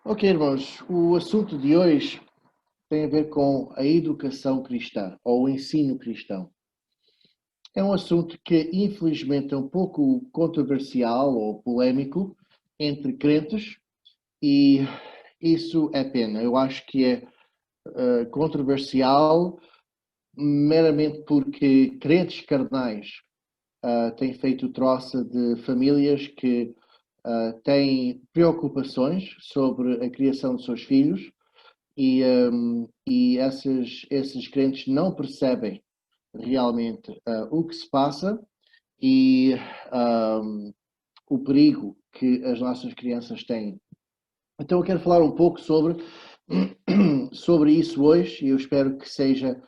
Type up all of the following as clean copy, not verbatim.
Ok, irmãos, o assunto de hoje tem a ver com a educação cristã ou o ensino cristão. É um assunto que, infelizmente, é um pouco controversial ou polémico entre crentes e isso é pena. Eu acho que é controversial meramente porque crentes carnais têm feito troça de famílias que têm preocupações sobre a criação de seus filhos e esses crentes não percebem realmente o que se passa e um, o perigo que as nossas crianças têm. Então eu quero falar um pouco sobre isso hoje e eu espero que seja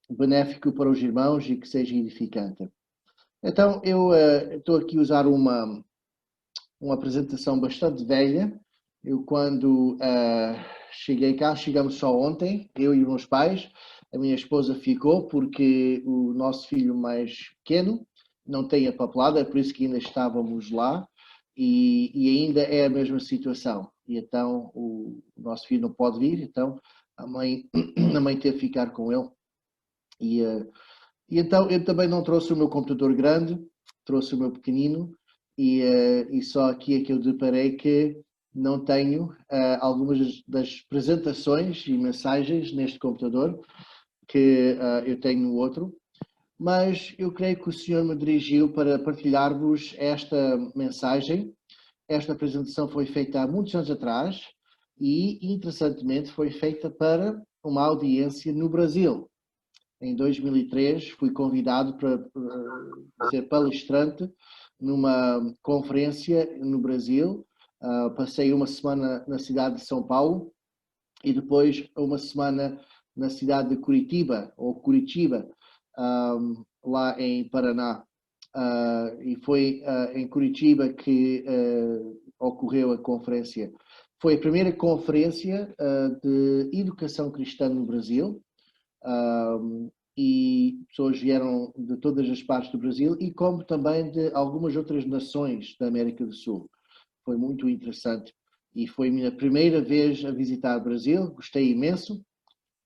benéfico para os irmãos e que seja edificante. Então eu estou aqui a usar uma apresentação bastante velha. Eu, quando cheguei cá, chegamos só ontem, eu e os meus pais. A minha esposa ficou porque o nosso filho mais pequeno não tem a papelada, é por isso que ainda estávamos lá e ainda é a mesma situação. E então o nosso filho não pode vir, então a mãe teve que ficar com ele. E, e então eu também não trouxe o meu computador grande, trouxe o meu pequenino e só aqui é que eu deparei que não tenho algumas das apresentações e mensagens neste computador, que eu tenho no outro, mas eu creio que o Senhor me dirigiu para partilhar-vos esta mensagem. Esta apresentação foi feita há muitos anos atrás e, interessantemente, foi feita para uma audiência no Brasil. Em 2003, fui convidado para ser palestrante numa conferência no Brasil. Passei uma semana na cidade de São Paulo e depois uma semana na cidade de Curitiba, ou Curitiba, lá em Paraná. E foi em Curitiba que ocorreu a conferência. Foi a primeira conferência de educação cristã no Brasil. E pessoas vieram de todas as partes do Brasil e como também de algumas outras nações da América do Sul. Foi muito interessante e foi a minha primeira vez a visitar o Brasil, gostei imenso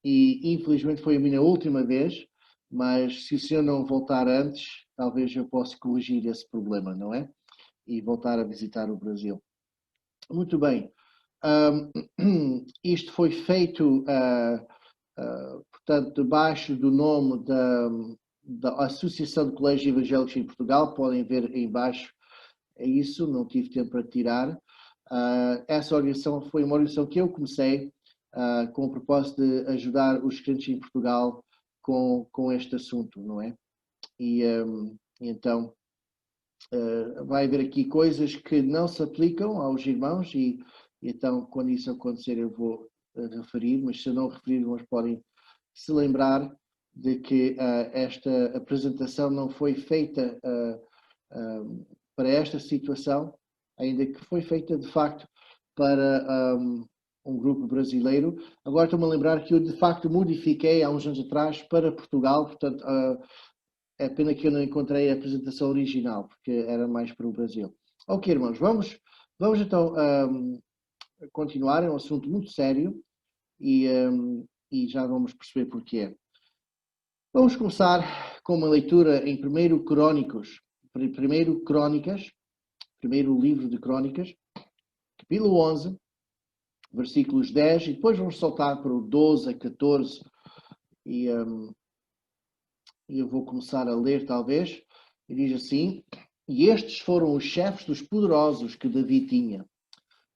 e infelizmente foi a minha última vez, mas se o senhor não voltar antes, talvez eu possa corrigir esse problema, não é? E voltar a visitar o Brasil. Muito bem. Isto foi feito portanto, debaixo do nome da Associação de Colégios Evangélicos em Portugal, podem ver em baixo, é isso, não tive tempo para tirar. Essa organização foi uma organização que eu comecei com o propósito de ajudar os crentes em Portugal com este assunto, não é? Então, vai haver aqui coisas que não se aplicam aos irmãos e então, quando isso acontecer, eu vou referir, mas se eu não referir, irmãos podem se lembrar de que esta apresentação não foi feita para esta situação, ainda que foi feita de facto para um grupo brasileiro. Agora estou-me a lembrar que eu de facto modifiquei há uns anos atrás para Portugal, portanto é pena que eu não encontrei a apresentação original, porque era mais para o Brasil. Ok, irmãos, vamos então continuar, é um assunto muito sério e já vamos perceber porquê. Vamos começar com uma leitura em primeiro Crônicas, primeiro livro de Crônicas, capítulo 11, versículos 10, e depois vamos saltar para o 12 a 14, e eu vou começar a ler talvez, e diz assim: E estes foram os chefes dos poderosos que Davi tinha.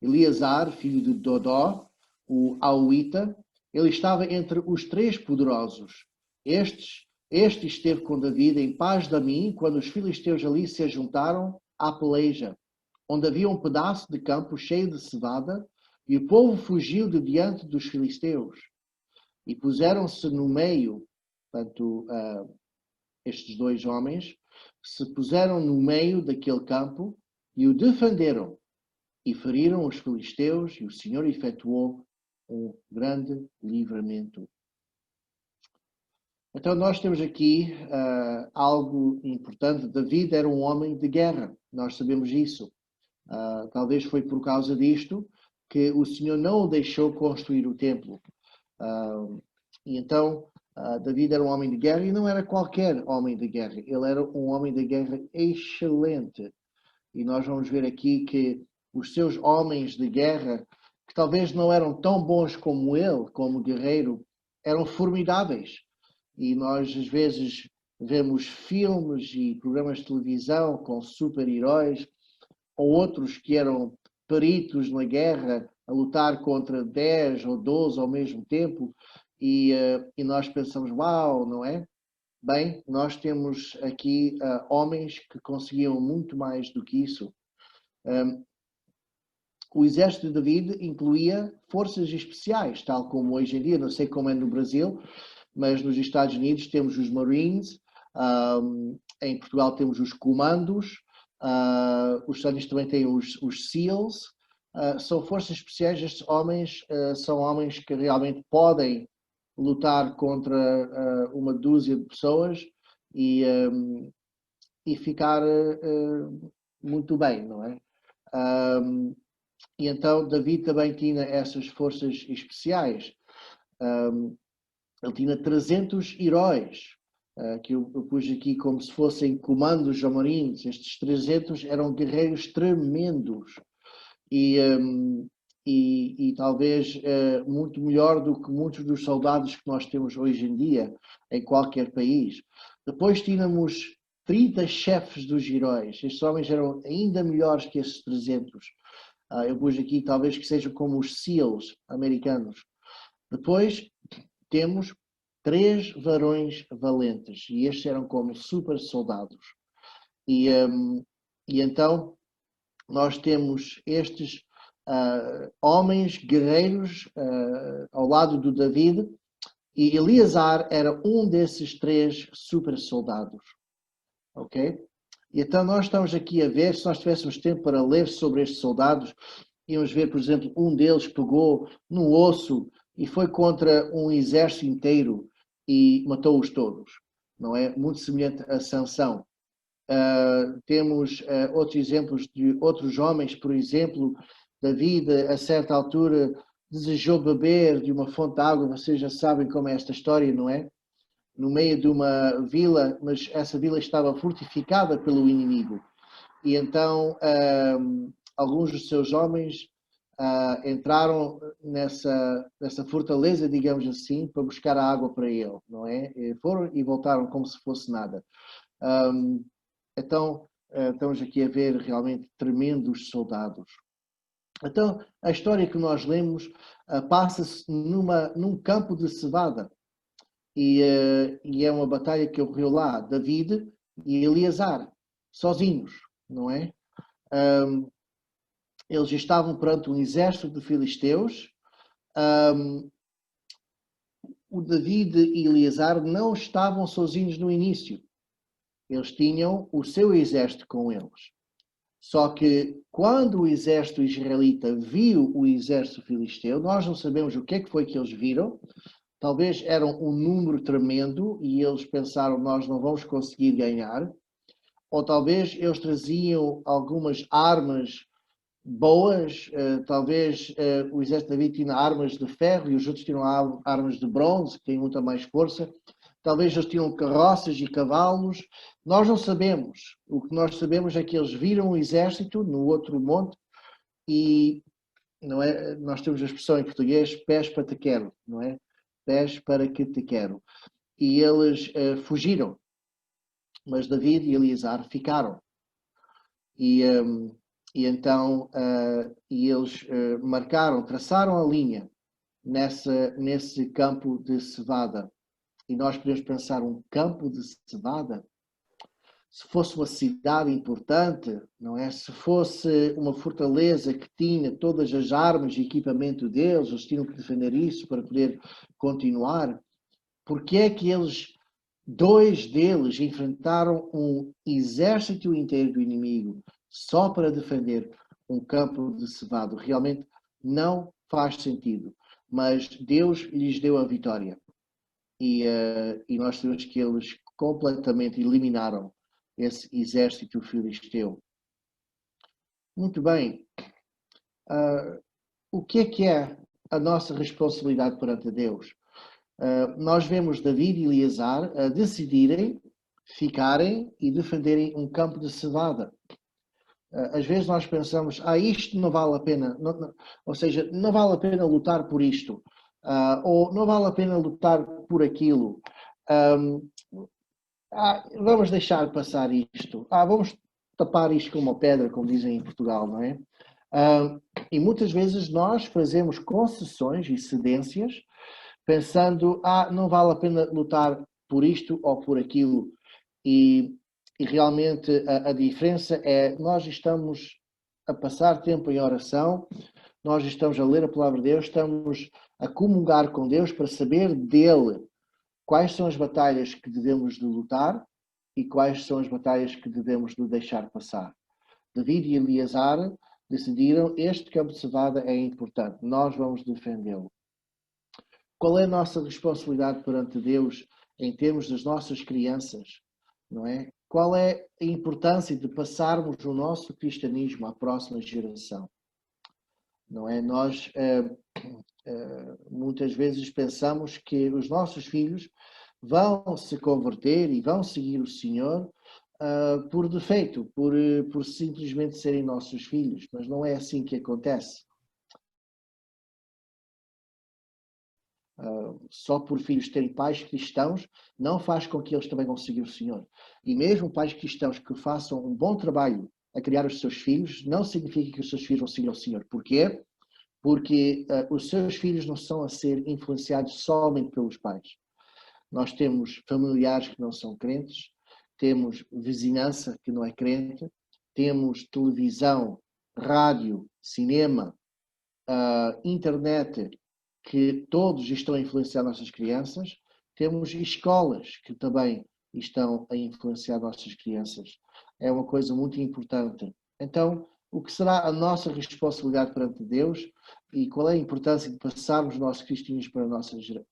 Eleazar, filho de Dodó, o Auita, ele estava entre os três poderosos. Este esteve com Davi em paz de mim, quando os filisteus ali se juntaram à peleja, onde havia um pedaço de campo cheio de cevada, e o povo fugiu de diante dos filisteus. E puseram-se no meio, portanto, estes dois homens, se puseram no meio daquele campo e o defenderam e feriram os filisteus, e o Senhor efetuou um grande livramento. Então nós temos aqui algo importante. David era um homem de guerra, nós sabemos isso. Talvez foi por causa disto que o Senhor não o deixou construir o templo. E então, David era um homem de guerra e não era qualquer homem de guerra. Ele era um homem de guerra excelente. E nós vamos ver aqui que os seus homens de guerra, que talvez não eram tão bons como ele, como guerreiro, eram formidáveis. E nós, às vezes, vemos filmes e programas de televisão com super-heróis, ou outros que eram peritos na guerra, a lutar contra 10 ou 12 ao mesmo tempo, e nós pensamos, uau, não é? Bem, nós temos aqui homens que conseguiam muito mais do que isso. O exército de David incluía forças especiais, tal como hoje em dia, não sei como é no Brasil, mas nos Estados Unidos temos os Marines, em Portugal temos os comandos, os Estados Unidos também têm os SEALs, são forças especiais. Estes homens são homens que realmente podem lutar contra uma dúzia de pessoas e ficar muito bem, não é? E então David também tinha essas forças especiais. Ele tinha 300 heróis, que eu pus aqui como se fossem comandos jamarins. Estes 300 eram guerreiros tremendos e talvez muito melhor do que muitos dos soldados que nós temos hoje em dia em qualquer país. Depois tínhamos 30 chefes dos heróis. Estes homens eram ainda melhores que esses 300. Eu pus aqui talvez que sejam como os SEALs americanos. Depois temos 3 varões valentes, e estes eram como super soldados. E então nós temos estes homens guerreiros ao lado do David, e Eleazar era um desses 3 super soldados. Ok? E então nós estamos aqui a ver, se nós tivéssemos tempo para ler sobre estes soldados, íamos ver, por exemplo, um deles pegou no osso e foi contra um exército inteiro e matou-os todos. Não é? Muito semelhante a Sansão. Temos outros exemplos de outros homens, por exemplo, David, a certa altura, desejou beber de uma fonte de água. Vocês já sabem como é esta história, não é? No meio de uma vila, mas essa vila estava fortificada pelo inimigo. E então alguns dos seus homens entraram nessa fortaleza, digamos assim, para buscar a água para ele, não é? E foram e voltaram como se fosse nada. Então, estamos aqui a ver realmente tremendos soldados. Então, a história que nós lemos passa-se num campo de cevada. E é uma batalha que ocorreu lá, David e Eleazar, sozinhos, não é? Eles estavam perante um exército de filisteus. O David e Eleazar não estavam sozinhos no início. Eles tinham o seu exército com eles. Só que quando o exército israelita viu o exército filisteu, nós não sabemos o que é que foi que eles viram. Talvez eram um número tremendo e eles pensaram, nós não vamos conseguir ganhar. Ou talvez eles traziam algumas armas boas, talvez o exército de David tinha armas de ferro e os outros tinham armas de bronze, que têm muita mais força. Talvez eles tinham carroças e cavalos. Nós não sabemos. O que nós sabemos é que eles viram o exército no outro monte e não é, nós temos a expressão em português, pés para te quero, não é? Pés para que te quero. E eles fugiram, mas David e Eleazar ficaram. E então eles marcaram, traçaram a linha nesse campo de cevada. E nós podemos pensar, um campo de cevada? Se fosse uma cidade importante, não é? Se fosse uma fortaleza que tinha todas as armas e equipamento deles, eles tinham que defender isso para poder continuar. Porque é que eles, 2 deles, enfrentaram um exército inteiro do inimigo só para defender um campo de cevado? Realmente não faz sentido. Mas Deus lhes deu a vitória. E nós sabemos que eles completamente eliminaram esse exército filisteu. Muito bem. o que é a nossa responsabilidade perante Deus? Nós vemos David e Eleazar a decidirem ficarem e defenderem um campo de cevada. Às vezes nós pensamos, isto não vale a pena, ou seja, não vale a pena lutar por isto, ou não vale a pena lutar por aquilo. Vamos deixar passar isto. Vamos tapar isto com uma pedra, como dizem em Portugal, não é? E muitas vezes nós fazemos concessões e cedências pensando, não vale a pena lutar por isto ou por aquilo. E realmente a diferença é, nós estamos a passar tempo em oração, nós estamos a ler a palavra de Deus, estamos a comungar com Deus para saber dele quais são as batalhas que devemos de lutar e quais são as batalhas que devemos de deixar passar. David e Eleazar decidiram, este campo de cevada é importante, nós vamos defendê-lo. Qual é a nossa responsabilidade perante Deus em termos das nossas crianças, não é? Qual é a importância de passarmos o nosso cristianismo à próxima geração? Não é? Nós muitas vezes pensamos que os nossos filhos vão se converter e vão seguir o Senhor por defeito, por simplesmente serem nossos filhos, mas não é assim que acontece. Só por filhos terem pais cristãos, não faz com que eles também vão seguir o Senhor. E mesmo pais cristãos que façam um bom trabalho a criar os seus filhos, não significa que os seus filhos vão seguir o Senhor. Porquê? Porque os seus filhos não são a ser influenciados somente pelos pais. Nós temos familiares que não são crentes, temos vizinhança que não é crente, temos televisão, rádio, cinema, internet, que todos estão a influenciar nossas crianças, temos escolas que também estão a influenciar nossas crianças. É uma coisa muito importante. Então, o que será a nossa responsabilidade perante Deus e qual é a importância de passarmos o nosso cristianismo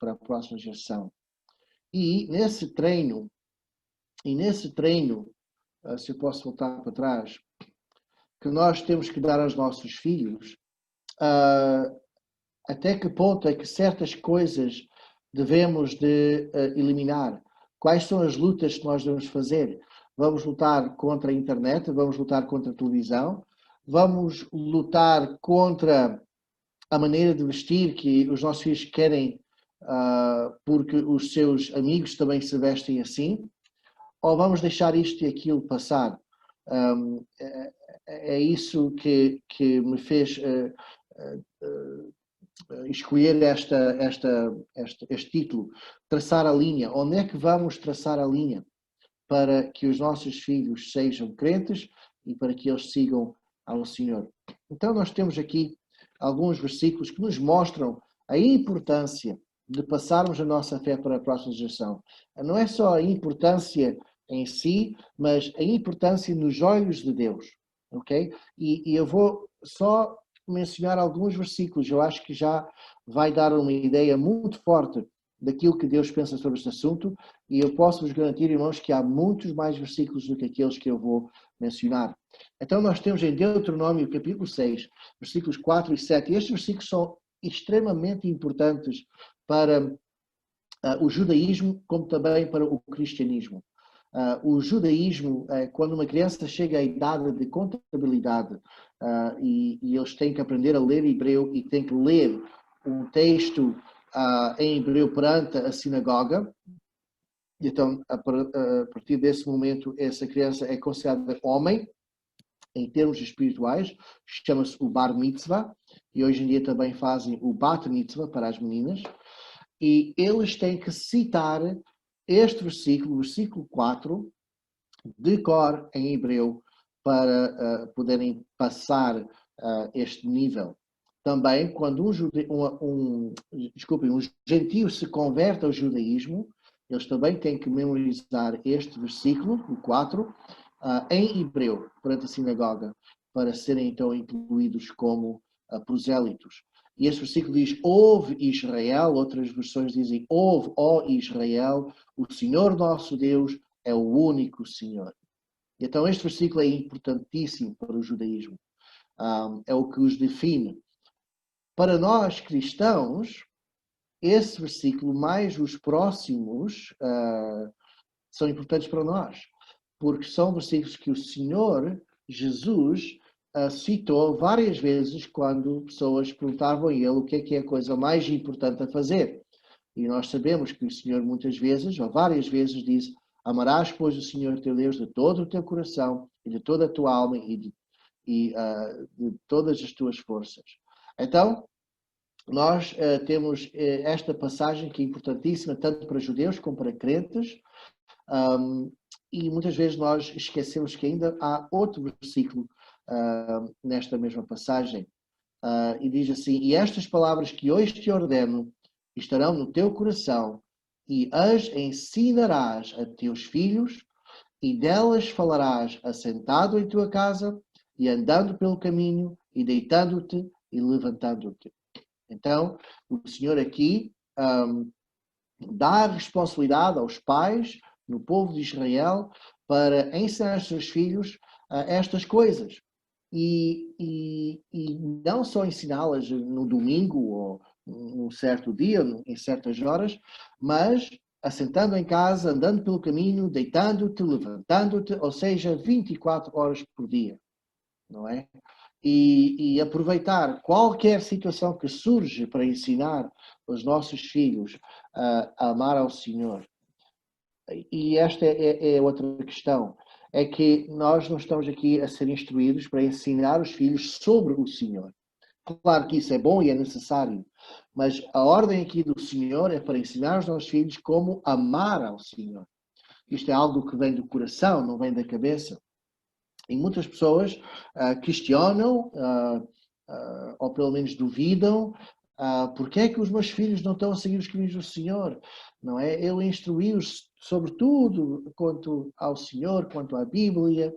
para a próxima geração? E nesse treino, se eu posso voltar para trás, que nós temos que dar aos nossos filhos, até que ponto é que certas coisas devemos de eliminar? Quais são as lutas que nós devemos fazer? Vamos lutar contra a internet? Vamos lutar contra a televisão? Vamos lutar contra a maneira de vestir que os nossos filhos querem porque os seus amigos também se vestem assim? Ou vamos deixar isto e aquilo passar? É isso que me fez escolher este título, traçar a linha. Onde é que vamos traçar a linha para que os nossos filhos sejam crentes e para que eles sigam ao Senhor? Então nós temos aqui alguns versículos que nos mostram a importância de passarmos a nossa fé para a próxima geração. Não é só a importância em si, mas a importância nos olhos de Deus, ok? E eu vou só mencionar alguns versículos, eu acho que já vai dar uma ideia muito forte daquilo que Deus pensa sobre este assunto, e eu posso vos garantir, irmãos, que há muitos mais versículos do que aqueles que eu vou mencionar. Então nós temos em Deuteronômio capítulo 6, versículos 4 e 7, e estes versículos são extremamente importantes para o judaísmo, como também para o cristianismo. O judaísmo, quando uma criança chega à idade de contabilidade e eles têm que aprender a ler hebreu e têm que ler um texto em hebreu perante a sinagoga, então a partir desse momento essa criança é considerada homem em termos espirituais, chama-se o bar mitzvah, e hoje em dia também fazem o bat mitzvah para as meninas, e eles têm que citar este versículo, versículo 4, de cor em hebreu, para poderem passar este nível. Também, quando um gentio se converte ao judaísmo, eles também têm que memorizar este versículo, o 4, em hebreu, perante a sinagoga, para serem então incluídos como prosélitos. E este versículo diz, ouve Israel, outras versões dizem, ouve, ó Israel, o Senhor nosso Deus é o único Senhor. Então este versículo é importantíssimo para o judaísmo. É o que os define. Para nós cristãos, esse versículo, mais os próximos, são importantes para nós, porque são versículos que o Senhor Jesus citou várias vezes quando pessoas perguntavam a ele o que é a coisa mais importante a fazer. E nós sabemos que o Senhor muitas vezes, ou várias vezes, diz: amarás, pois, o Senhor teu Deus de todo o teu coração e de toda a tua alma e de todas as tuas forças. Então, nós temos esta passagem que é importantíssima, tanto para judeus como para crentes, e muitas vezes nós esquecemos que ainda há outro versículo nesta mesma passagem, e diz assim: e estas palavras que hoje te ordeno estarão no teu coração, e as ensinarás a teus filhos, e delas falarás assentado em tua casa, e andando pelo caminho, e deitando-te e levantando-te. Então, o Senhor aqui dá a responsabilidade aos pais no povo de Israel para ensinar aos seus filhos estas coisas. E não só ensiná-las no domingo ou num certo dia, em certas horas, mas assentando em casa, andando pelo caminho, deitando-te, levantando-te, ou seja, 24 horas por dia, não é? E aproveitar qualquer situação que surge para ensinar os nossos filhos a amar ao Senhor. E esta é outra questão, é que nós não estamos aqui a ser instruídos para ensinar os filhos sobre o Senhor. Claro que isso é bom e é necessário, mas a ordem aqui do Senhor é para ensinar os nossos filhos como amar ao Senhor. Isto é algo que vem do coração, não vem da cabeça. E muitas pessoas questionam, ou pelo menos duvidam, porque é que os meus filhos não estão a seguir os caminhos do Senhor? Não é? Eu instruí-os sobre tudo quanto ao Senhor, quanto à Bíblia,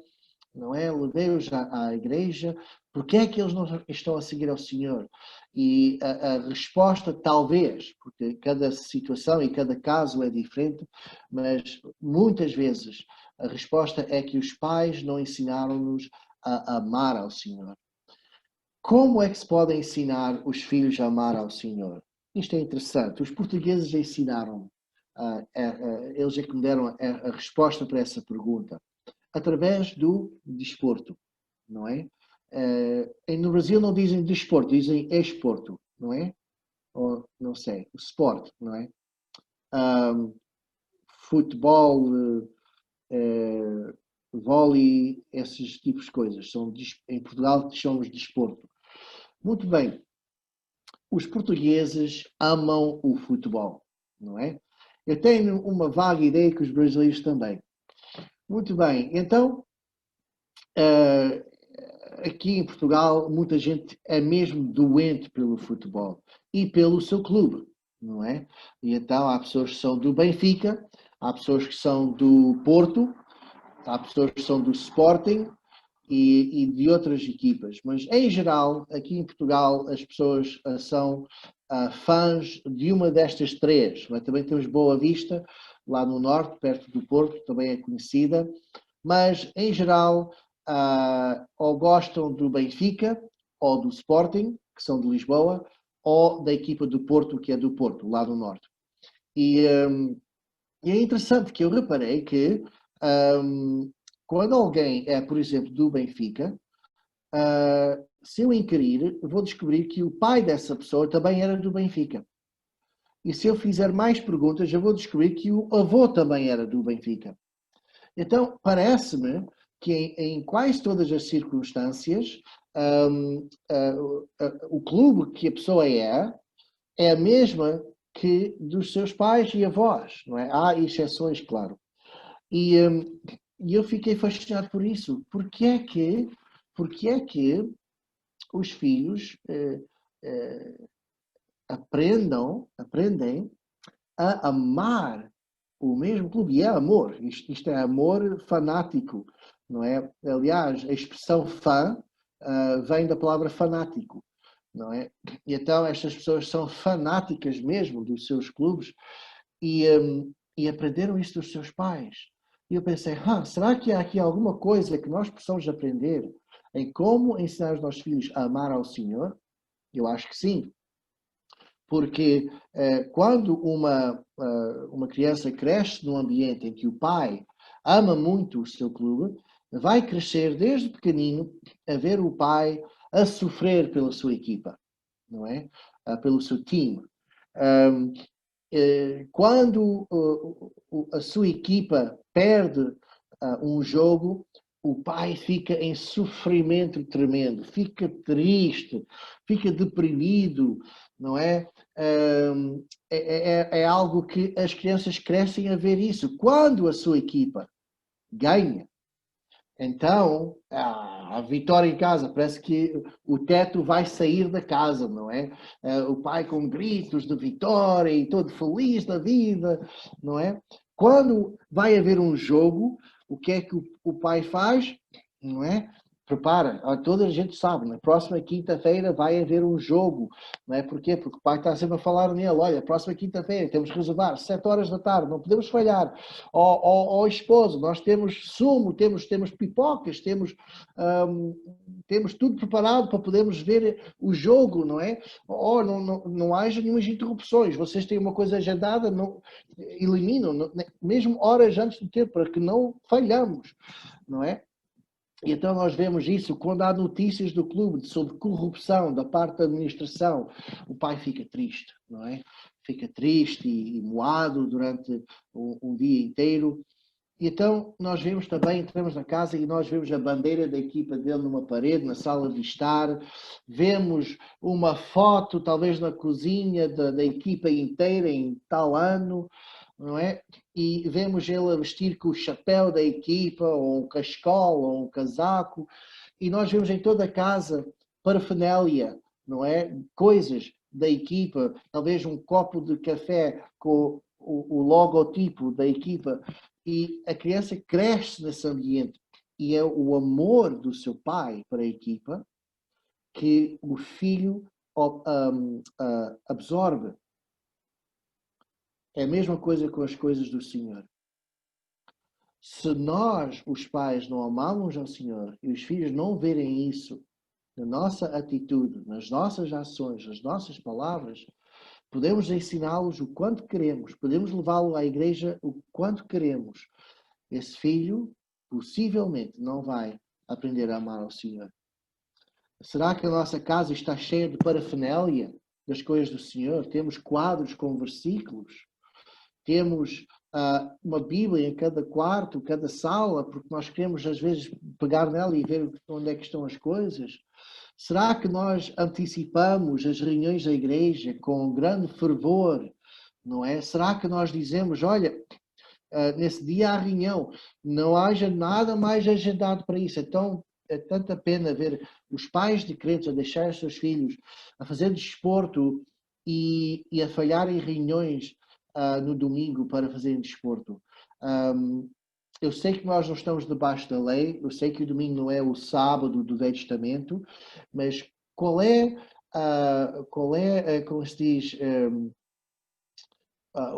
não é? Levei-os à igreja, porque é que eles não estão a seguir ao Senhor? E a resposta, talvez, porque cada situação e cada caso é diferente, mas muitas vezes a resposta é que os pais não ensinaram-nos a amar ao Senhor. Como é que se pode ensinar os filhos a amar ao Senhor? Isto é interessante. Os portugueses ensinaram, eles é que me deram a resposta para essa pergunta, através do desporto, não é? No Brasil não dizem desporto, dizem esporto, não é? Ou, não sei, o sport, não é? Futebol, vôlei, esses tipos de coisas. Em Portugal chamamos de desporto. Muito bem. Os portugueses amam o futebol, não é? Eu tenho uma vaga ideia que os brasileiros também. Muito bem. Então, aqui em Portugal, muita gente é mesmo doente pelo futebol e pelo seu clube, não é? E então há pessoas que são do Benfica, há pessoas que são do Porto, há pessoas que são do Sporting e de outras equipas. Mas, em geral, aqui em Portugal, as pessoas são fãs de uma destas três. Mas também temos Boa Vista, lá no norte, perto do Porto, também é conhecida. Mas, em geral, ou gostam do Benfica, ou do Sporting, que são de Lisboa, ou da equipa do Porto, que é do Porto, lá no norte. E é interessante que eu reparei que quando alguém é, por exemplo, do Benfica, se eu inquirir, vou descobrir que o pai dessa pessoa também era do Benfica. E se eu fizer mais perguntas, eu vou descobrir que o avô também era do Benfica. Então, parece-me que em quase todas as circunstâncias, o clube que a pessoa é a mesma que dos seus pais e avós, não é? Há exceções, claro. E eu fiquei fascinado por isso. Porque é que os filhos aprendem a amar o mesmo clube? E é amor. Isto é amor fanático, não é? Aliás, a expressão fã vem da palavra fanático, não é? E então estas pessoas são fanáticas mesmo dos seus clubes e aprenderam isso dos seus pais. E eu pensei, será que há aqui alguma coisa que nós possamos aprender em como ensinar os nossos filhos a amar ao Senhor? Eu acho que sim. Porque quando uma criança cresce num ambiente em que o pai ama muito o seu clube, vai crescer desde pequenino a ver o pai a sofrer pela sua equipa, não é? Pelo seu time. Quando a sua equipa perde um jogo, o pai fica em sofrimento tremendo, fica triste, fica deprimido, não é? É algo que as crianças crescem a ver isso. Quando a sua equipa ganha, então, a vitória em casa, parece que o teto vai sair da casa, não é? O pai com gritos de vitória e todo feliz da vida, não é? Quando vai haver um jogo, o que é que o pai faz? Não é? Prepara, toda a gente sabe, na próxima quinta-feira vai haver um jogo, não é? Porquê? Porque o pai está sempre a falar nele, olha, próxima quinta-feira temos que reservar 7 horas da tarde, não podemos falhar. Ó esposo, nós temos sumo, temos pipocas, temos tudo preparado para podermos ver o jogo, não é? Não haja nenhumas interrupções, vocês têm uma coisa agendada, não, eliminam, não, mesmo horas antes do tempo, para que não falhamos, não é? E então nós vemos isso quando há notícias do clube sobre corrupção da parte da administração. O pai fica triste, não é? Fica triste e moado durante um dia inteiro. E então nós vemos também, entramos na casa e nós vemos a bandeira da equipa dele numa parede, na sala de estar. Vemos uma foto, talvez na cozinha, da equipa inteira em tal ano, não é? E vemos ele a vestir com o chapéu da equipa, ou um cascola, ou um casaco, e nós vemos em toda a casa parafernália, não é? Coisas da equipa, talvez um copo de café com o logotipo da equipa, e a criança cresce nesse ambiente, e é o amor do seu pai para a equipa que o filho absorve. É a mesma coisa com as coisas do Senhor. Se nós, os pais, não amamos ao Senhor e os filhos não verem isso na nossa atitude, nas nossas ações, nas nossas palavras, podemos ensiná-los o quanto queremos, podemos levá-lo à igreja o quanto queremos. Esse filho possivelmente não vai aprender a amar ao Senhor. Será que a nossa casa está cheia de parafernália das coisas do Senhor? Temos quadros com versículos? Temos uma Bíblia em cada quarto, cada sala, porque nós queremos às vezes pegar nela e ver onde é que estão as coisas? Será que nós antecipamos as reuniões da igreja com grande fervor, não é? Será que nós dizemos, olha, nesse dia há reunião, não haja nada mais agendado para isso? Então é tanta pena ver os pais de crentes a deixar os seus filhos a fazer desporto e a falhar em reuniões no domingo para fazerem desporto. Eu sei que nós não estamos debaixo da lei, eu sei que o domingo não é o sábado do Velho Testamento, mas qual é, como se diz,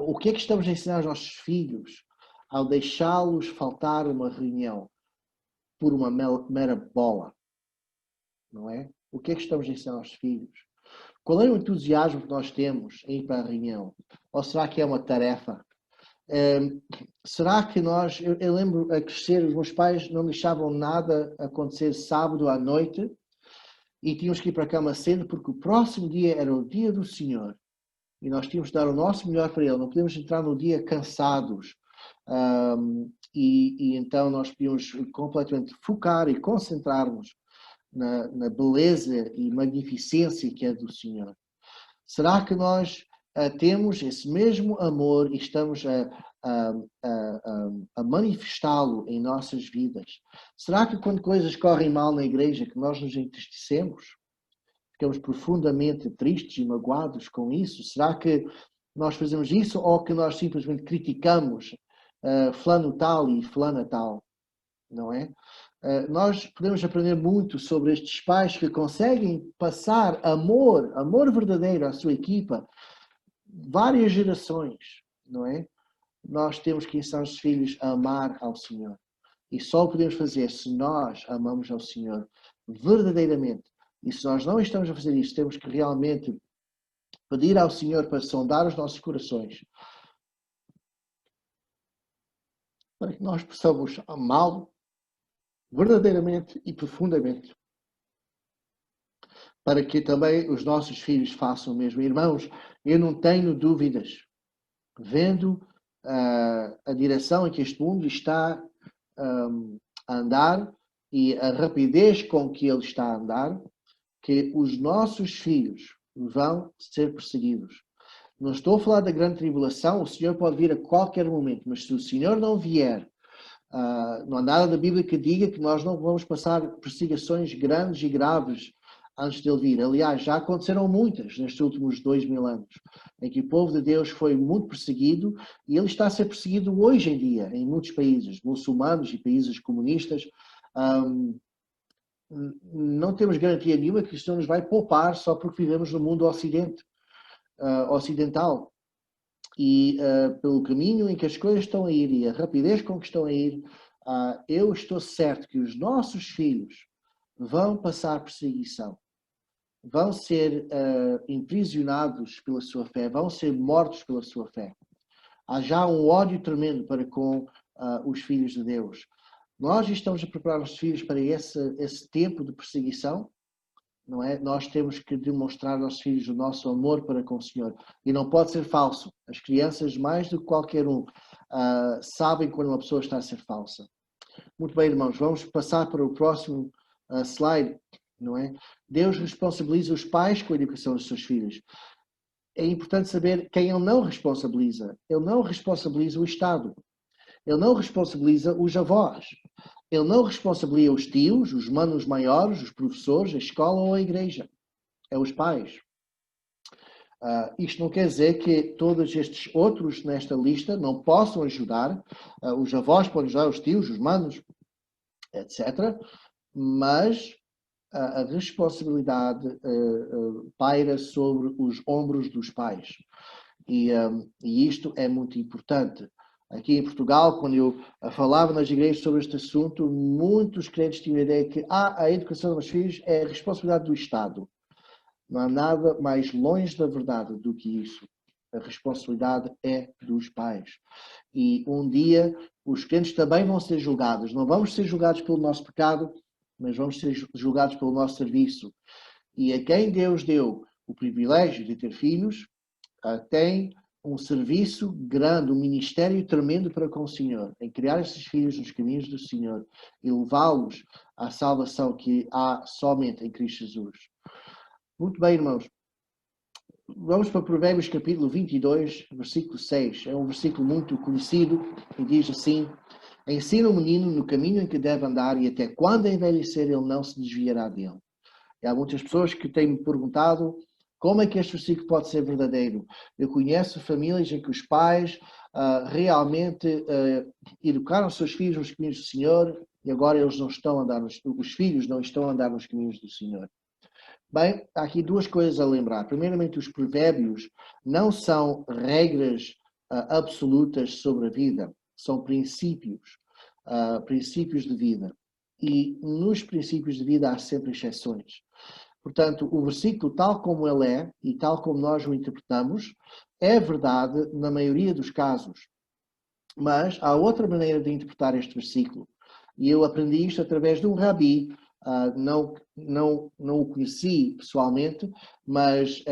o que é que estamos a ensinar aos nossos filhos ao deixá-los faltar uma reunião por uma mera bola? Não é? O que é que estamos a ensinar aos filhos? Qual é o entusiasmo que nós temos em ir para a reunião? Ou será que é uma tarefa? Será que nós... Eu lembro a crescer, os meus pais não deixavam nada acontecer sábado à noite e tínhamos que ir para a cama cedo porque o próximo dia era o dia do Senhor e nós tínhamos de dar o nosso melhor para Ele. Não podemos entrar no dia cansados. E então nós podíamos completamente focar e concentrar-nos na beleza e magnificência que é do Senhor. Será que nós temos esse mesmo amor e estamos a manifestá-lo em nossas vidas? Será que quando coisas correm mal na igreja que nós nos entristecemos? Ficamos profundamente tristes e magoados com isso? Será que nós fazemos isso ou que nós simplesmente criticamos fulano tal e fulana tal? Não é? Nós podemos aprender muito sobre estes pais que conseguem passar amor verdadeiro à sua equipa, várias gerações, não é? Nós temos que ensinar os filhos a amar ao Senhor. E só o podemos fazer se nós amamos ao Senhor verdadeiramente, E se nós não estamos a fazer isso, temos que realmente pedir ao Senhor para sondar os nossos corações, para que nós possamos amá-lo verdadeiramente e profundamente, para que também os nossos filhos façam o mesmo. Irmãos, eu não tenho dúvidas, vendo a direção em que este mundo está a andar e a rapidez com que ele está a andar, que os nossos filhos vão ser perseguidos. Não estou a falar da grande tribulação, o Senhor pode vir a qualquer momento, mas se o Senhor não vier, não há nada da Bíblia que diga que nós não vamos passar perseguições grandes e graves antes dele vir. Aliás, já aconteceram muitas nestes últimos 2000 anos, em que o povo de Deus foi muito perseguido e ele está a ser perseguido hoje em dia em muitos países, muçulmanos e países comunistas. Não temos garantia nenhuma que isto nos vai poupar só porque vivemos no mundo ocidental. E pelo caminho em que as coisas estão a ir e a rapidez com que estão a ir, eu estou certo que os nossos filhos vão passar perseguição, vão ser imprisionados pela sua fé, vão ser mortos pela sua fé. Há já um ódio tremendo para com os filhos de Deus. Nós estamos a preparar os filhos para esse tempo de perseguição, não é? Nós temos que demonstrar aos nossos filhos o nosso amor para com o Senhor. E não pode ser falso. As crianças, mais do que qualquer um, sabem quando uma pessoa está a ser falsa. Muito bem, irmãos, vamos passar para o próximo slide, não é? Deus responsabiliza os pais com a educação dos seus filhos. É importante saber quem ele não responsabiliza. Ele não responsabiliza o Estado. Ele não responsabiliza os avós. Ele não responsabiliza os tios, os manos maiores, os professores, a escola ou a igreja. É os pais. Isto não quer dizer que todos estes outros nesta lista não possam ajudar. Os avós podem ajudar, os tios, os manos, etc. Mas a responsabilidade paira sobre os ombros dos pais. E isto é muito importante. Aqui em Portugal, quando eu falava nas igrejas sobre este assunto, muitos crentes tinham a ideia que a educação dos filhos é a responsabilidade do Estado. Não há nada mais longe da verdade do que isso. A responsabilidade é dos pais. E um dia os crentes também vão ser julgados. Não vamos ser julgados pelo nosso pecado, mas vamos ser julgados pelo nosso serviço. E a quem Deus deu o privilégio de ter filhos, tem um serviço grande, um ministério tremendo para com o Senhor, em criar esses filhos nos caminhos do Senhor e levá-los à salvação que há somente em Cristo Jesus. Muito bem, irmãos. Vamos para Provérbios capítulo 22, versículo 6. É um versículo muito conhecido e diz assim: ensina o menino no caminho em que deve andar e até quando envelhecer ele não se desviará dele. E há muitas pessoas que têm me perguntado como é que este versículo pode ser verdadeiro. Eu conheço famílias em que os pais realmente educaram os seus filhos nos caminhos do Senhor e agora eles não estão a andar os filhos não estão a andar nos caminhos do Senhor. Bem, há aqui duas coisas a lembrar. Primeiramente, os provérbios não são regras absolutas sobre a vida, são princípios, princípios de vida. E nos princípios de vida há sempre exceções. Portanto, o versículo, tal como ele é e tal como nós o interpretamos, é verdade na maioria dos casos. Mas há outra maneira de interpretar este versículo. E eu aprendi isto através de um rabi. Não o conheci pessoalmente, mas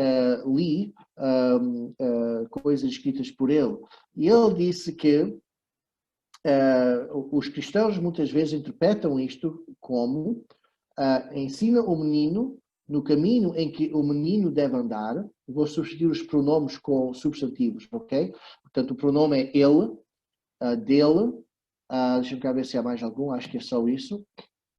li coisas escritas por ele. E ele disse que os cristãos muitas vezes interpretam isto como ensina o menino no caminho em que o menino deve andar. Vou substituir os pronomes com substantivos, ok? Portanto, o pronome é ele, dele. Deixa-me cá ver se há mais algum, acho que é só isso.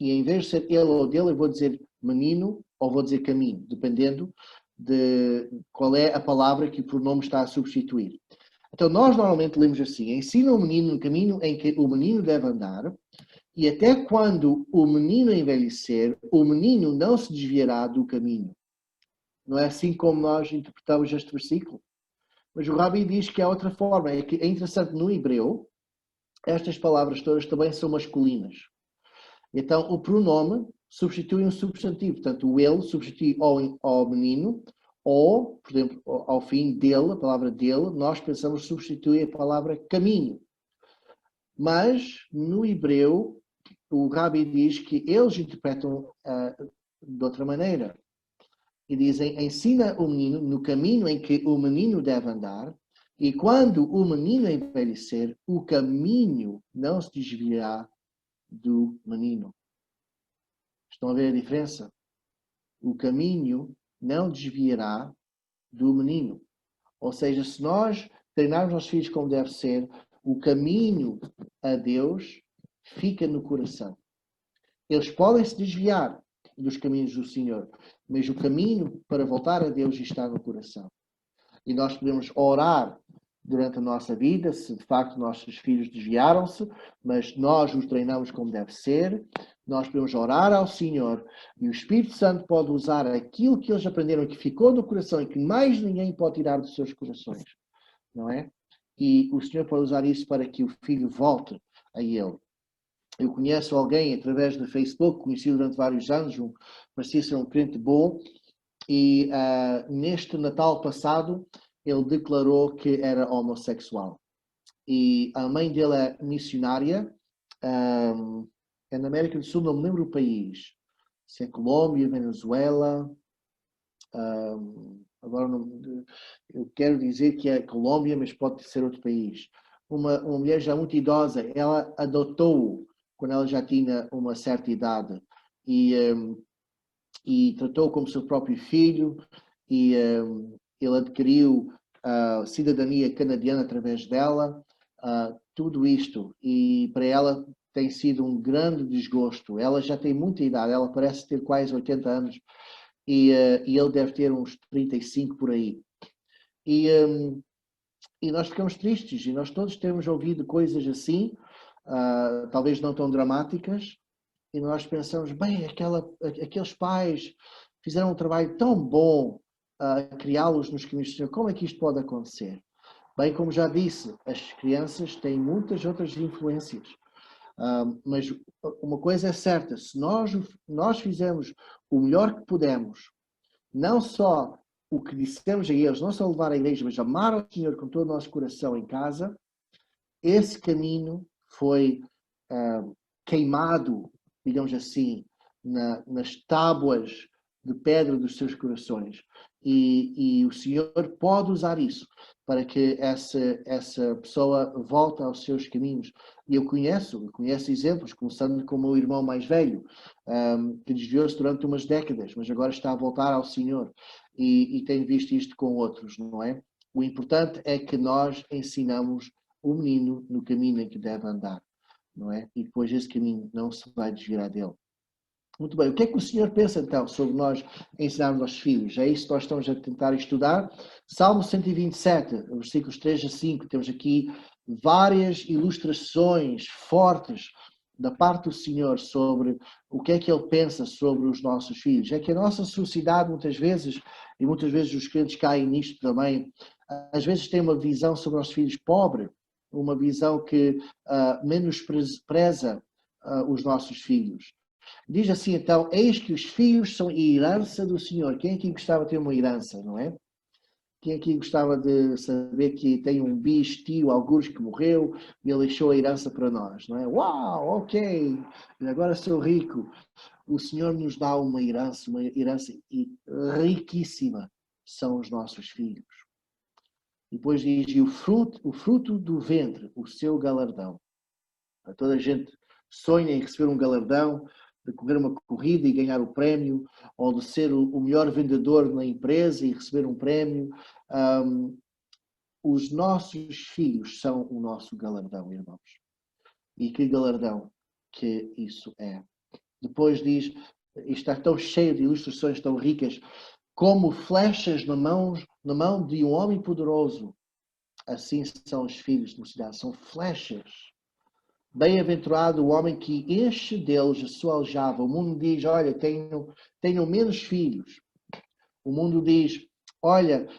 E em vez de ser ele ou dele, eu vou dizer menino ou vou dizer caminho, dependendo de qual é a palavra que o pronome está a substituir. Então, nós normalmente lemos assim: ensina o menino no caminho em que o menino deve andar, e até quando o menino envelhecer, o menino não se desviará do caminho. Não é assim como nós interpretamos este versículo? Mas o Rabi diz que há outra forma. É interessante, no hebreu, estas palavras todas também são masculinas. Então, o pronome substitui um substantivo. Portanto, o ele substitui ao menino, ou, por exemplo, ao fim dele, a palavra dele, nós pensamos substituir a palavra caminho. Mas, no hebreu, o Rabi diz que eles interpretam de outra maneira. E dizem, ensina o menino no caminho em que o menino deve andar, e quando o menino envelhecer, o caminho não se desviará do menino. Estão a ver a diferença? O caminho não desviará do menino. Ou seja, se nós treinarmos nossos filhos como deve ser, o caminho a Deus fica no coração. Eles podem se desviar dos caminhos do Senhor, mas o caminho para voltar a Deus está no coração. E nós podemos orar durante a nossa vida, se de facto nossos filhos desviaram-se, mas nós os treinamos como deve ser, nós podemos orar ao Senhor e o Espírito Santo pode usar aquilo que eles aprenderam, que ficou no coração e que mais ninguém pode tirar dos seus corações, não é? E o Senhor pode usar isso para que o filho volte a Ele. Eu conheço alguém através do Facebook, conheci durante vários anos, parecia ser um crente bom, e neste Natal passado ele declarou que era homossexual. E a mãe dele é missionária, é na América do Sul, não me lembro o país, se é Colômbia, Venezuela, agora não, eu quero dizer que é Colômbia, mas pode ser outro país. Uma mulher já muito idosa, ela adotou quando ela já tinha uma certa idade e tratou como seu próprio filho e ele adquiriu a cidadania canadiana através dela, tudo isto, e para ela tem sido um grande desgosto. Ela já tem muita idade, ela parece ter quase 80 anos e ele deve ter uns 35 por aí. E nós ficamos tristes, e nós todos temos ouvido coisas assim, talvez não tão dramáticas, e nós pensamos, bem, aqueles pais fizeram um trabalho tão bom a criá-los nos caminhos do Senhor, como é que isto pode acontecer? Bem, como já disse, as crianças têm muitas outras influências, mas uma coisa é certa, se nós fizermos o melhor que pudemos, não só o que dissemos a eles, não só levar à igreja, mas amar ao Senhor com todo o nosso coração em casa, esse caminho foi queimado, digamos assim, nas tábuas de pedra dos seus corações. E o Senhor pode usar isso para que essa pessoa volte aos seus caminhos. E eu conheço exemplos, começando com o meu irmão mais velho, que desviou-se durante umas décadas, mas agora está a voltar ao Senhor. E tenho visto isto com outros, não é? O importante é que nós ensinamos o menino no caminho em que deve andar, não é? E depois esse caminho não se vai desviar dele. Muito bem, o que é que o Senhor pensa então sobre nós ensinarmos aos filhos? É isso que nós estamos a tentar estudar. Salmo 127, versículos 3 a 5, temos aqui várias ilustrações fortes da parte do Senhor sobre o que é que Ele pensa sobre os nossos filhos. É que a nossa sociedade muitas vezes, e muitas vezes os crentes caem nisto também, às vezes tem uma visão sobre os nossos filhos pobre, uma visão que menospreza os nossos filhos. Diz assim então, eis que os filhos são a herança do Senhor. Quem aqui gostava de ter uma herança, não é? Quem aqui gostava de saber que tem um bis-tio, algures que morreu e ele deixou a herança para nós, não é? Uau, ok, agora sou rico. O Senhor nos dá uma herança riquíssima, são os nossos filhos. E depois diz, e o fruto do ventre, o seu galardão. Toda a gente sonha em receber um galardão, de correr uma corrida e ganhar o prémio, ou de ser o melhor vendedor na empresa e receber um prémio. Os nossos filhos são o nosso galardão, irmãos. E que galardão que isso é. Depois diz, isto está tão cheio de ilustrações tão ricas, como flechas na mão de um homem poderoso. Assim são os filhos de mocidade, são flechas. Bem-aventurado o homem que enche deles a sua aljava. O mundo diz, olha, tenham menos filhos. O mundo diz, olha,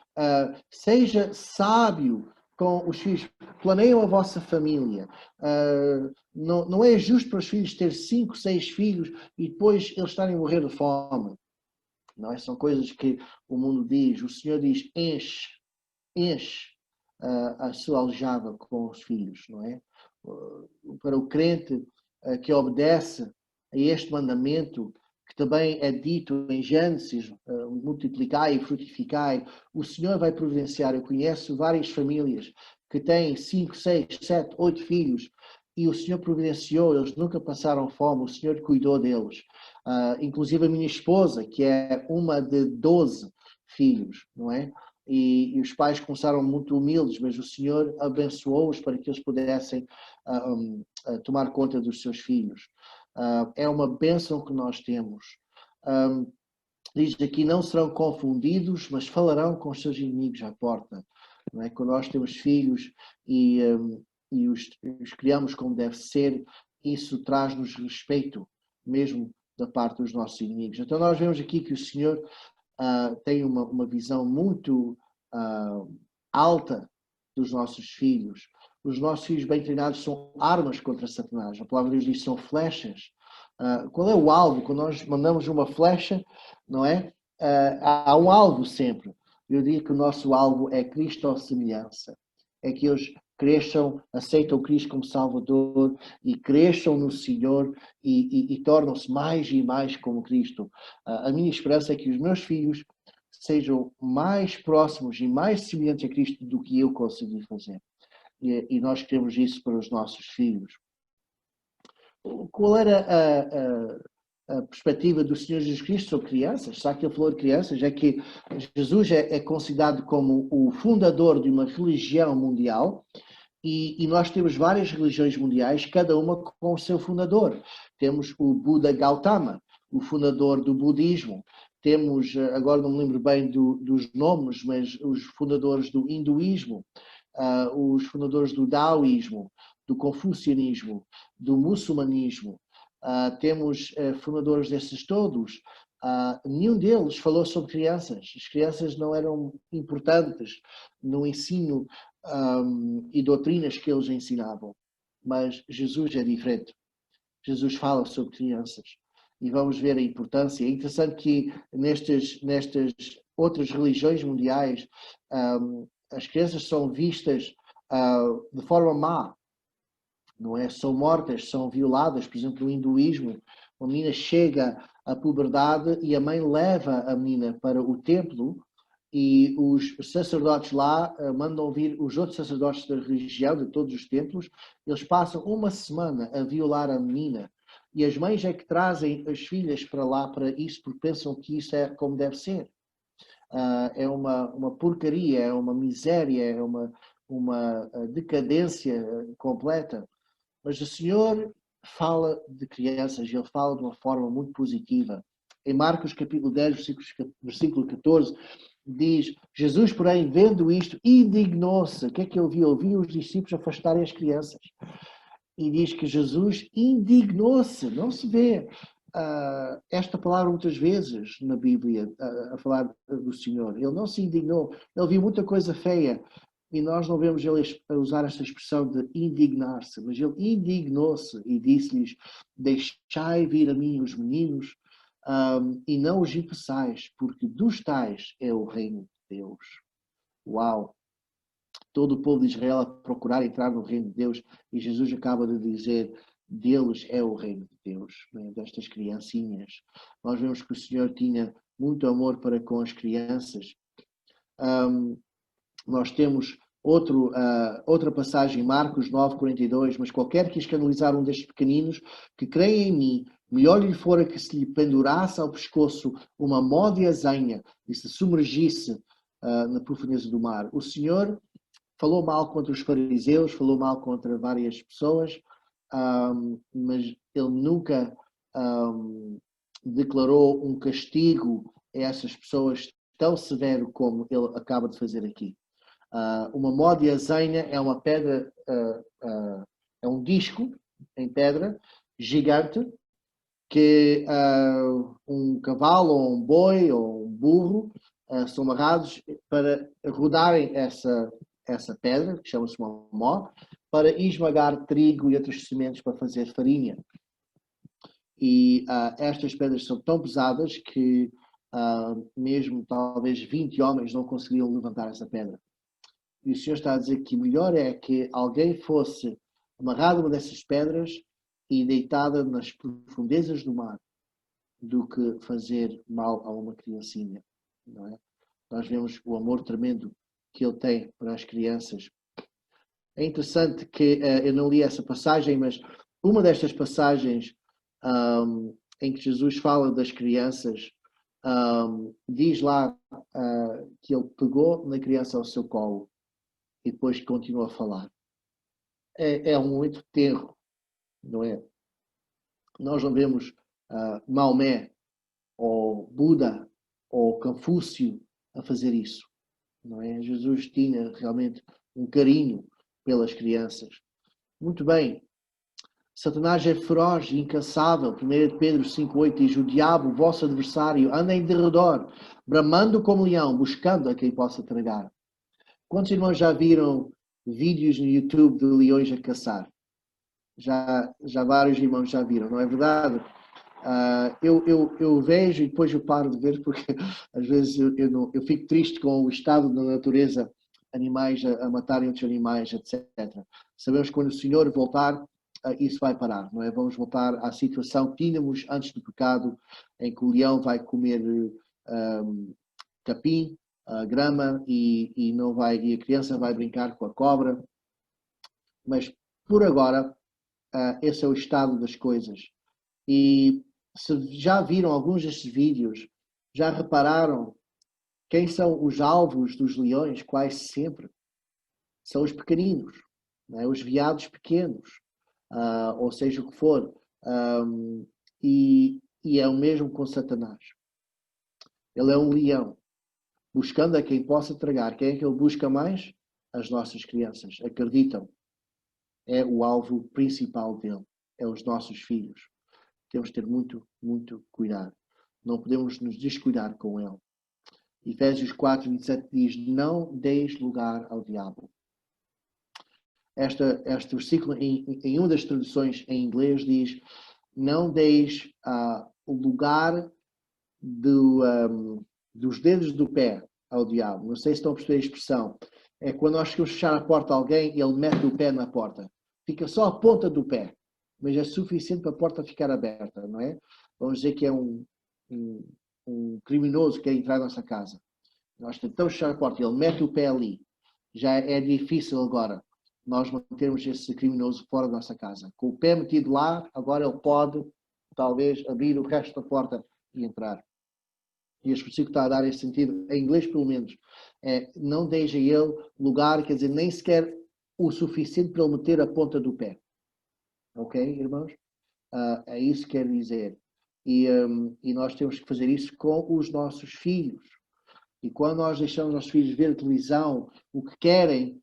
seja sábio com os filhos, planeiam a vossa família. Não é justo para os filhos ter 5, 6 filhos e depois eles estarem a morrer de fome. Não é? São coisas que o mundo diz. O Senhor diz, enche a sua aljava com os filhos, não é? Para o crente que obedece a este mandamento, que também é dito em Gênesis, multiplicai e frutificai, o Senhor vai providenciar. Eu conheço várias famílias que têm 5, 6, 7, 8 filhos e o Senhor providenciou, eles nunca passaram fome, o Senhor cuidou deles. Inclusive a minha esposa, que é uma de 12 filhos, não é? E os pais começaram muito humildes, mas o Senhor abençoou-os para que eles pudessem tomar conta dos seus filhos. É uma bênção que nós temos. Diz aqui, não serão confundidos, mas falarão com os seus inimigos à porta. Não é? Quando nós temos filhos e os criamos como deve ser, isso traz-nos respeito, mesmo da parte dos nossos inimigos. Então nós vemos aqui que o Senhor tem uma visão muito alta dos nossos filhos. Os nossos filhos bem treinados são armas contra Satanás. A palavra de Deus diz que são flechas. Qual é o alvo? Quando nós mandamos uma flecha, não é? Há um alvo sempre. Eu digo que o nosso alvo é Cristo à semelhança. É que eles cresçam, aceitam Cristo como Salvador e cresçam no Senhor e tornam-se mais e mais como Cristo. A minha esperança é que os meus filhos sejam mais próximos e mais semelhantes a Cristo do que eu consegui fazer. E nós queremos isso para os nossos filhos. Qual era a perspectiva do Senhor Jesus Cristo sobre crianças? Sabe que ele falou de crianças? É que Jesus é considerado como o fundador de uma religião mundial e nós temos várias religiões mundiais, cada uma com o seu fundador. Temos o Buda Gautama, o fundador do budismo. Temos, agora não me lembro bem dos nomes, mas os fundadores do hinduísmo, os fundadores do taoísmo, do confucianismo, do muçulmanismo. Temos fundadores desses todos. Nenhum deles falou sobre crianças. As crianças não eram importantes no ensino e doutrinas que eles ensinavam. Mas Jesus é diferente. Jesus fala sobre crianças. E vamos ver a importância. É interessante que nestas outras religiões mundiais, as crianças são vistas de forma má. Não é? São mortas, são violadas. Por exemplo, no hinduísmo, a menina chega à puberdade e a mãe leva a menina para o templo e os sacerdotes lá mandam vir os outros sacerdotes da religião, de todos os templos. Eles passam uma semana a violar a menina. E as mães é que trazem as filhas para lá para isso, porque pensam que isso é como deve ser. É uma porcaria, é uma miséria, é uma decadência completa. Mas o Senhor fala de crianças e Ele fala de uma forma muito positiva. Em Marcos capítulo 10, versículo 14, diz, Jesus, porém, vendo isto, indignou-se. O que é que ele viu? Ele viu os discípulos afastarem as crianças. E diz que Jesus indignou-se. Não se vê esta palavra muitas vezes na Bíblia, a falar do Senhor. Ele não se indignou. Ele viu muita coisa feia. E nós não vemos ele usar esta expressão de indignar-se, mas ele indignou-se e disse-lhes, deixai vir a mim os meninos e não os impeçais, porque dos tais é o reino de Deus. Uau! Todo o povo de Israel a procurar entrar no reino de Deus e Jesus acaba de dizer, deles é o reino de Deus, né? Destas criancinhas. Nós vemos que o Senhor tinha muito amor para com as crianças. Nós temos outra passagem, Marcos 9:42, mas qualquer que escandalizar um destes pequeninos que creia em mim, melhor lhe fora que se lhe pendurasse ao pescoço uma mó de azenha e se submergisse na profundeza do mar. O Senhor falou mal contra os fariseus, falou mal contra várias pessoas, mas ele nunca declarou um castigo a essas pessoas tão severo como ele acaba de fazer aqui. Uma mó de azenha é uma pedra, é um disco em pedra gigante que um cavalo ou um boi ou um burro são amarrados para rodarem essa essa pedra, que chama-se uma mó, para esmagar trigo e outras sementes para fazer farinha. E estas pedras são tão pesadas que mesmo talvez 20 homens não conseguiriam levantar essa pedra. E o Senhor está a dizer que melhor é que alguém fosse amarrado a uma dessas pedras e deitada nas profundezas do mar do que fazer mal a uma criancinha, não é? Nós vemos o amor tremendo que ele tem para as crianças. É interessante que eu não li essa passagem, mas uma destas passagens em que Jesus fala das crianças, diz lá que ele pegou na criança ao seu colo e depois continua a falar. É um momento tenro, não é? Nós não vemos Maomé ou Buda ou Confúcio a fazer isso, não é? Jesus tinha realmente um carinho pelas crianças. Muito bem. Satanás é feroz e incansável. 1 Pedro 5,8 diz: o diabo, vosso adversário, anda em derredor, bramando como leão, buscando a quem possa tragar. Quantos irmãos já viram vídeos no YouTube de leões a caçar? Já vários irmãos já viram, não é verdade? Eu vejo e depois eu paro de ver porque às vezes eu fico triste com o estado da natureza, animais a matarem outros animais, etc. Sabemos que quando o Senhor voltar, isso vai parar, não é? Vamos voltar à situação que tínhamos antes do pecado, em que o leão vai comer capim, grama e não vai, e a criança vai brincar com a cobra. Mas por agora, esse é o estado das coisas. E se já viram alguns destes vídeos, já repararam quem são os alvos dos leões? Quase sempre são os pequeninos, não é? Os veados pequenos, ou seja o que for. E é o mesmo com Satanás. Ele é um leão, buscando a quem possa tragar. Quem é que ele busca mais? As nossas crianças. Acreditam. É o alvo principal dele. É os nossos filhos. Temos de ter muito, muito cuidado. Não podemos nos descuidar com ele. Efésios 4, 27 diz: não deis lugar ao diabo. Este versículo, em uma das traduções em inglês, diz: não deis o lugar dos dedos do pé ao diabo. Não sei se estão a perceber a expressão. É quando nós queremos fechar a porta a alguém, ele mete o pé na porta. Fica só a ponta do pé, mas é suficiente para a porta ficar aberta, não é? Vamos dizer que é um criminoso que quer entrar na nossa casa. Nós tentamos fechar a porta e ele mete o pé ali. Já é difícil agora nós mantermos esse criminoso fora da nossa casa. Com o pé metido lá, agora ele pode, talvez, abrir o resto da porta e entrar. E este versículo está a dar esse sentido, em inglês pelo menos. Não deixa ele lugar, quer dizer, nem sequer o suficiente para ele meter a ponta do pé. Ok, irmãos? É isso que quer dizer. E nós temos que fazer isso com os nossos filhos. E quando nós deixamos os nossos filhos ver a televisão, o que querem,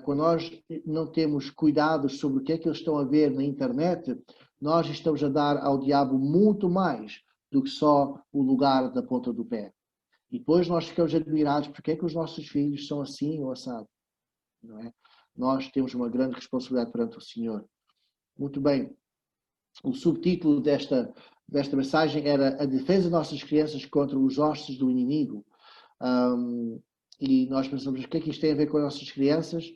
quando nós não temos cuidado sobre o que é que eles estão a ver na internet, nós estamos a dar ao diabo muito mais do que só o lugar da ponta do pé. E depois nós ficamos admirados porque é que os nossos filhos são assim ou assado. Não é? Nós temos uma grande responsabilidade perante o Senhor. Muito bem. O subtítulo desta mensagem era: a defesa das nossas crianças contra os hostes do inimigo. E nós pensamos, o que é que isto tem a ver com as nossas crianças?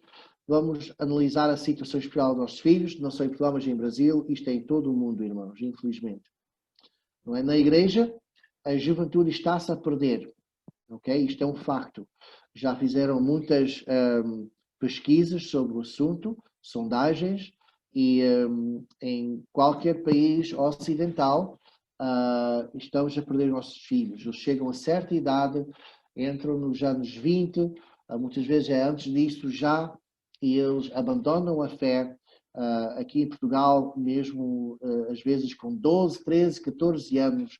Vamos analisar a situação espiritual dos nossos filhos, não só em Portugal, mas em Brasil. Isto é em todo o mundo, irmãos, infelizmente. Não é? Na igreja, a juventude está-se a perder. Okay? Isto é um facto. Já fizeram muitas pesquisas sobre o assunto, sondagens, e em qualquer país ocidental estamos a perder os nossos filhos. Eles chegam a certa idade, entram nos anos 20, muitas vezes é antes disso já, e eles abandonam a fé. Aqui em Portugal, mesmo às vezes com 12, 13, 14 anos,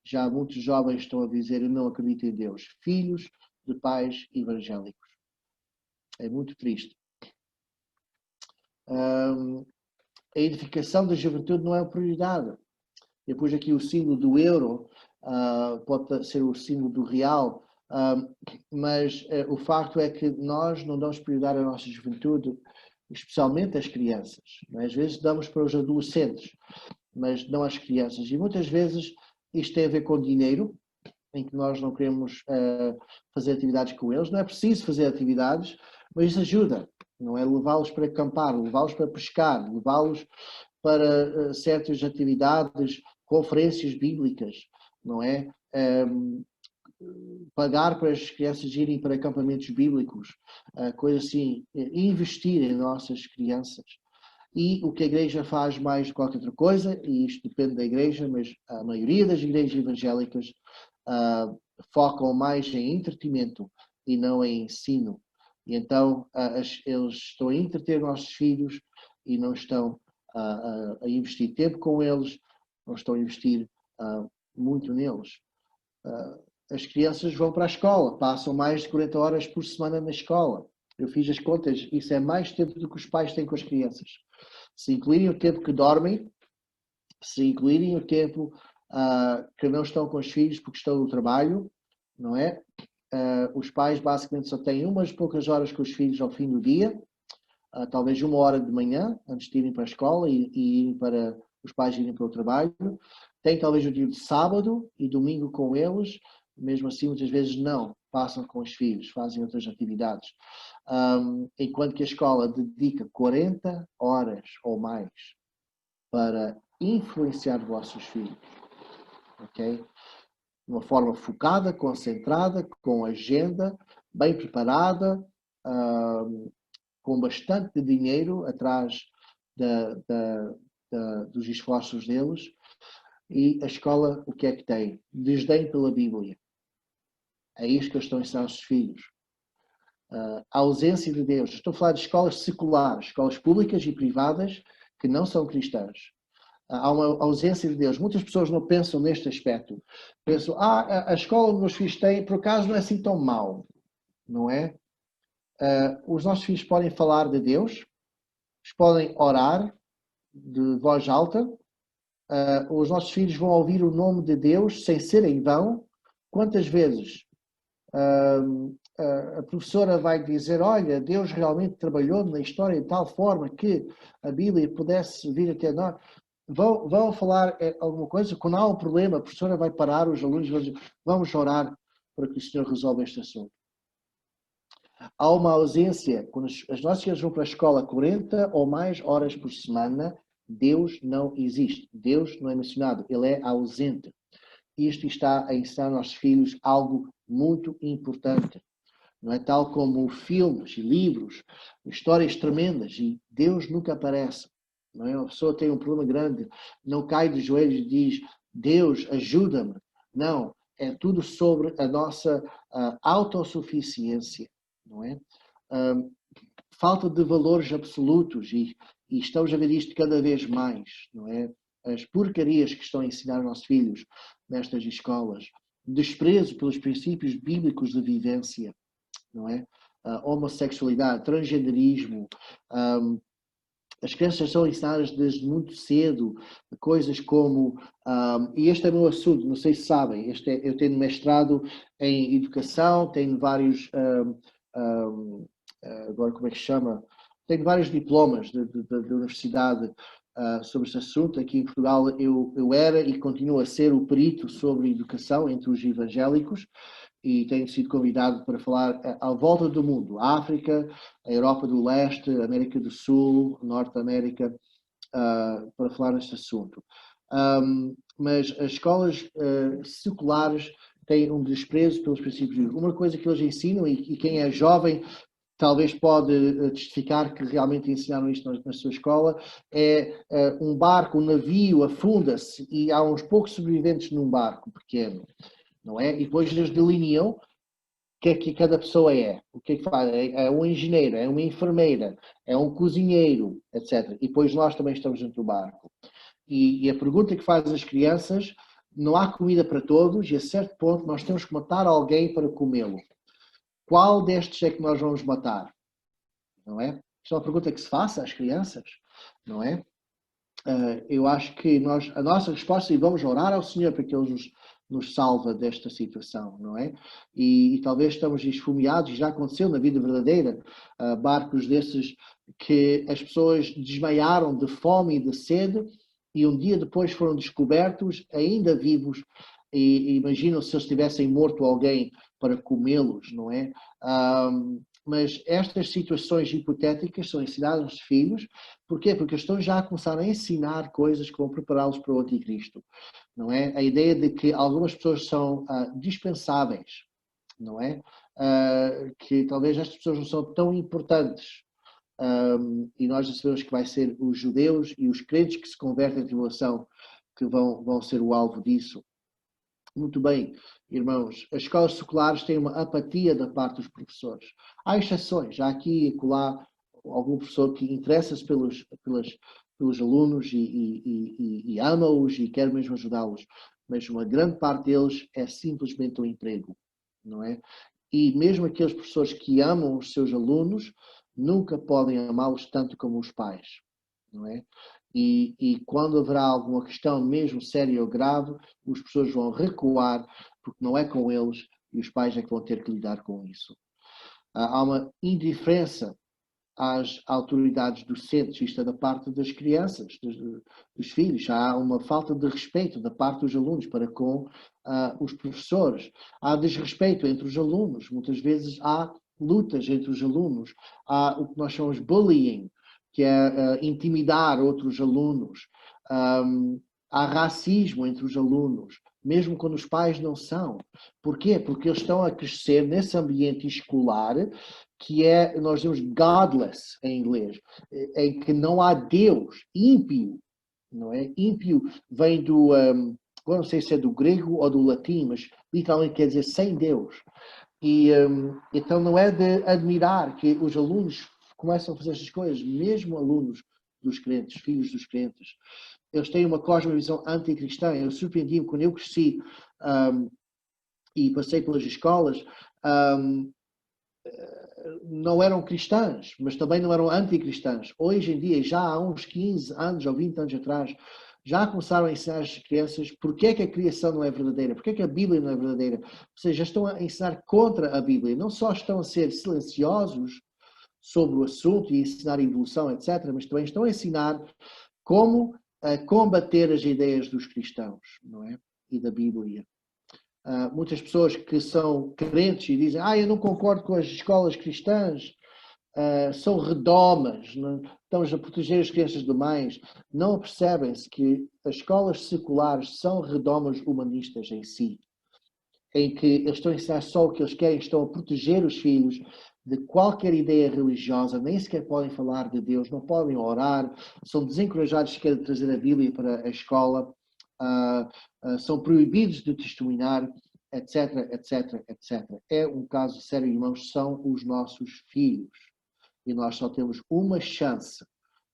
já muitos jovens estão a dizer: eu não acredito em Deus. Filhos de pais evangélicos. É muito triste. A edificação da juventude não é uma prioridade. Depois aqui o símbolo do euro, pode ser o símbolo do real. Mas o facto é que nós não damos prioridade à nossa juventude, especialmente às crianças. Às vezes damos para os adolescentes, mas não às crianças. E muitas vezes isto tem a ver com dinheiro, em que nós não queremos fazer atividades com eles. Não é preciso fazer atividades, mas isso ajuda. Não é levá-los para acampar, levá-los para pescar, levá-los para certas atividades, conferências bíblicas, não é? Pagar para as crianças irem para acampamentos bíblicos, coisa assim, investir em nossas crianças. E o que a igreja faz mais do que qualquer outra coisa, e isto depende da igreja, mas a maioria das igrejas evangélicas focam mais em entretenimento e não em ensino. E então eles estão a entreter nossos filhos e não estão a investir tempo com eles, não estão a investir muito neles. As crianças vão para a escola, passam mais de 40 horas por semana na escola. Eu fiz as contas, isso é mais tempo do que os pais têm com as crianças. Se incluírem o tempo que dormem, se incluírem o tempo que não estão com os filhos porque estão no trabalho, não é? Os pais basicamente só têm umas poucas horas com os filhos ao fim do dia, talvez 1 hora de manhã, antes de irem para a escola e irem para os pais irem para o trabalho. Tem talvez o dia de sábado e domingo com eles, mesmo assim muitas vezes não, passam com os filhos, fazem outras atividades. Enquanto que a escola dedica 40 horas ou mais para influenciar vossos filhos, ok? De uma forma focada, concentrada, com agenda, bem preparada, com bastante dinheiro atrás dos esforços deles. E a escola, o que é que tem? Desdém pela Bíblia. É isto que eles estão a ensinar aos seus filhos. A ausência de Deus. Estou a falar de escolas seculares, escolas públicas e privadas que não são cristãs. Há uma ausência de Deus. Muitas pessoas não pensam neste aspecto. Pensam, a escola onde meus filhos têm, por acaso, não é assim tão mau. Não é? Os nossos filhos podem falar de Deus, eles podem orar de voz alta, os nossos filhos vão ouvir o nome de Deus sem ser em vão. Quantas vezes a professora vai dizer, olha, Deus realmente trabalhou na história de tal forma que a Bíblia pudesse vir até nós. Vão falar alguma coisa, quando há um problema, a professora vai parar, os alunos vão dizer, vamos orar para que o Senhor resolva este assunto. Há uma ausência, quando as nossas crianças vão para a escola 40 ou mais horas por semana, Deus não existe. Deus não é mencionado, Ele é ausente. Isto está a ensinar aos nossos filhos algo muito importante. Não é tal como filmes e livros, histórias tremendas, e Deus nunca aparece. Não é? Uma pessoa tem um problema grande, não cai de joelhos e diz, Deus, ajuda-me. Não, é tudo sobre a nossa autossuficiência. Não é? Falta de valores absolutos e estamos a ver isto cada vez mais, não é? As porcarias que estão a ensinar aos nossos filhos nestas escolas, desprezo pelos princípios bíblicos de vivência, não é? Homossexualidade, transgenderismo, as crianças são ensinadas desde muito cedo coisas como, e este é o meu assunto, não sei se sabem, eu tenho mestrado em educação, tenho vários, agora como é que se chama? Tenho vários diplomas da universidade sobre este assunto. Aqui em Portugal eu era e continuo a ser o perito sobre educação entre os evangélicos e tenho sido convidado para falar à volta do mundo, África, a Europa do Leste, América do Sul, Norte América, para falar neste assunto. Mas as escolas seculares têm um desprezo pelos princípios. Uma coisa que eles ensinam, e quem é jovem talvez pode testificar que realmente ensinaram isto na sua escola, é um barco, um navio afunda-se e há uns poucos sobreviventes num barco pequeno, não é? E depois eles delineam o que é que cada pessoa é, o que é que faz, é um engenheiro, é uma enfermeira, é um cozinheiro, etc. E depois nós também estamos dentro do barco. E a pergunta que faz às crianças, não há comida para todos e a certo ponto nós temos que matar alguém para comê-lo. Qual destes é que nós vamos matar? Não é? Isto é uma pergunta que se faça às crianças, não é? Eu acho que a nossa resposta, e vamos orar ao Senhor para que Ele nos nos salva desta situação, não é? E talvez estamos esfomeados, já aconteceu na vida verdadeira, barcos desses que as pessoas desmaiaram de fome e de sede e um dia depois foram descobertos ainda vivos e imaginam se eles tivessem morto alguém para comê-los, não é? Mas estas situações hipotéticas são ensinadas aos filhos. Porquê? Porque eles estão já a começar a ensinar coisas que vão prepará-los para o anticristo, não é? A ideia de que algumas pessoas são dispensáveis, não é? Que talvez estas pessoas não são tão importantes. E nós já sabemos que vai ser os judeus e os crentes que se convertem à tribulação que vão ser o alvo disso. Muito bem, irmãos, as escolas seculares têm uma apatia da parte dos professores. Há exceções, há aqui e acolá algum professor que interessa-se pelos alunos e ama-os e quer mesmo ajudá-los, mas uma grande parte deles é simplesmente um emprego, não é? E mesmo aqueles professores que amam os seus alunos nunca podem amá-los tanto como os pais, não é? E quando haverá alguma questão mesmo séria ou grave, os professores vão recuar, porque não é com eles, e os pais é que vão ter que lidar com isso. Há uma indiferença às autoridades docentes, isto é da parte das crianças, dos filhos. Há uma falta de respeito da parte dos alunos para com os professores. Há desrespeito entre os alunos. Muitas vezes há lutas entre os alunos. Há o que nós chamamos bullying, que é intimidar outros alunos. Há racismo entre os alunos, mesmo quando os pais não são. Porquê? Porque eles estão a crescer nesse ambiente escolar que é, nós dizemos godless em inglês, em que não há Deus, ímpio, não é? Ímpio vem do, agora não sei se é do grego ou do latim, mas literalmente quer dizer sem Deus. E então não é de admirar que os alunos começam a fazer estas coisas, mesmo alunos dos crentes, filhos dos crentes. Eles têm uma cosmovisão anticristã. Eu surpreendi-me quando eu cresci e passei pelas escolas, não eram cristãs, mas também não eram anticristãs. Hoje em dia, já há uns 15 anos ou 20 anos atrás, já começaram a ensinar às crianças porque é que a criação não é verdadeira, porque é que a Bíblia não é verdadeira. Ou seja, estão a ensinar contra a Bíblia. Não só estão a ser silenciosos sobre o assunto e ensinar a evolução, etc., mas também estão a ensinar como combater as ideias dos cristãos, não é? E da Bíblia. Muitas pessoas que são crentes e dizem eu não concordo com as escolas cristãs, são redomas, não, estamos a proteger as crianças demais. Não percebem-se que as escolas seculares são redomas humanistas em si, em que eles estão a ensinar só o que eles querem, estão a proteger os filhos de qualquer ideia religiosa, nem sequer podem falar de Deus, não podem orar, são desencorajados sequer de trazer a Bíblia para a escola, são proibidos de testemunhar, etc, etc, etc. É um caso sério, irmãos, são os nossos filhos. E nós só temos uma chance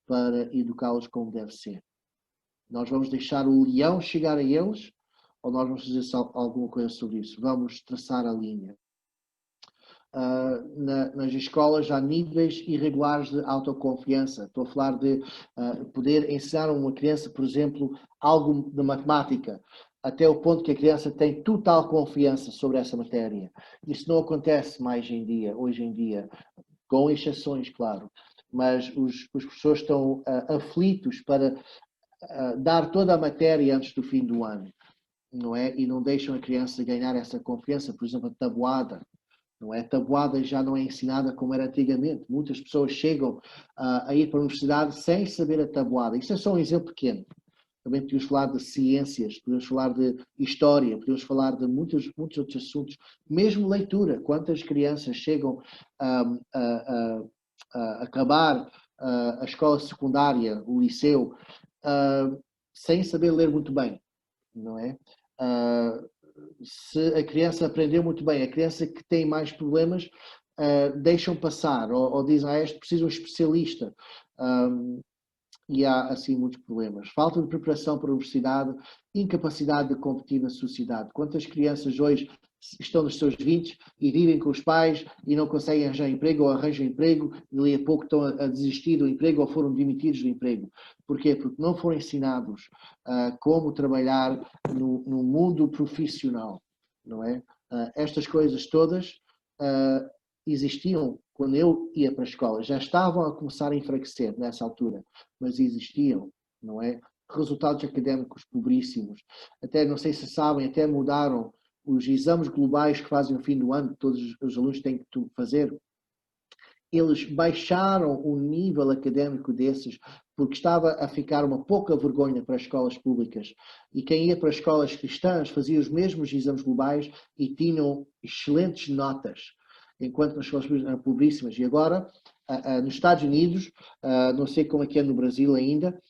para educá-los como deve ser. Nós vamos deixar o leão chegar a eles ou nós vamos fazer alguma coisa sobre isso? Vamos traçar a linha. Nas escolas há níveis irregulares de autoconfiança. Estou a falar de poder ensinar a uma criança, por exemplo, algo de matemática, até o ponto que a criança tem total confiança sobre essa matéria. Isso não acontece mais hoje em dia, com exceções, claro. Mas os professores estão aflitos para dar toda a matéria antes do fim do ano, não é? E não deixam a criança ganhar essa confiança. Por exemplo, a tabuada. Não é? A tabuada já não é ensinada como era antigamente. Muitas pessoas chegam a ir para a universidade sem saber a tabuada. Isto é só um exemplo pequeno. Também podemos falar de ciências, podemos falar de história, podemos falar de muitos outros assuntos. Mesmo leitura. Quantas crianças chegam a acabar a escola secundária, o liceu, sem saber ler muito bem, não é? Se a criança aprendeu muito bem, a criança que tem mais problemas, deixam passar, ou dizem, este precisa de um especialista. E há, assim, muitos problemas. Falta de preparação para a universidade, incapacidade de competir na sociedade. Quantas crianças hoje estão nos seus 20 e vivem com os pais e não conseguem arranjar emprego ou arranjam emprego e ali a pouco estão a desistir do emprego ou foram demitidos do emprego. Porquê? Porque não foram ensinados como trabalhar no mundo profissional, não é? Estas coisas todas existiam quando eu ia para a escola, já estavam a começar a enfraquecer nessa altura, mas existiam, não é? Resultados académicos pobríssimos. Até, não sei se sabem, até mudaram os exames globais que fazem no fim do ano, que todos os alunos têm que fazer. Eles baixaram o nível académico desses, porque estava a ficar uma pouca vergonha para as escolas públicas. E quem ia para as escolas cristãs fazia os mesmos exames globais e tinham excelentes notas, enquanto nas escolas públicas eram pobríssimas. E agora, nos Estados Unidos, não sei como é que é no Brasil ainda,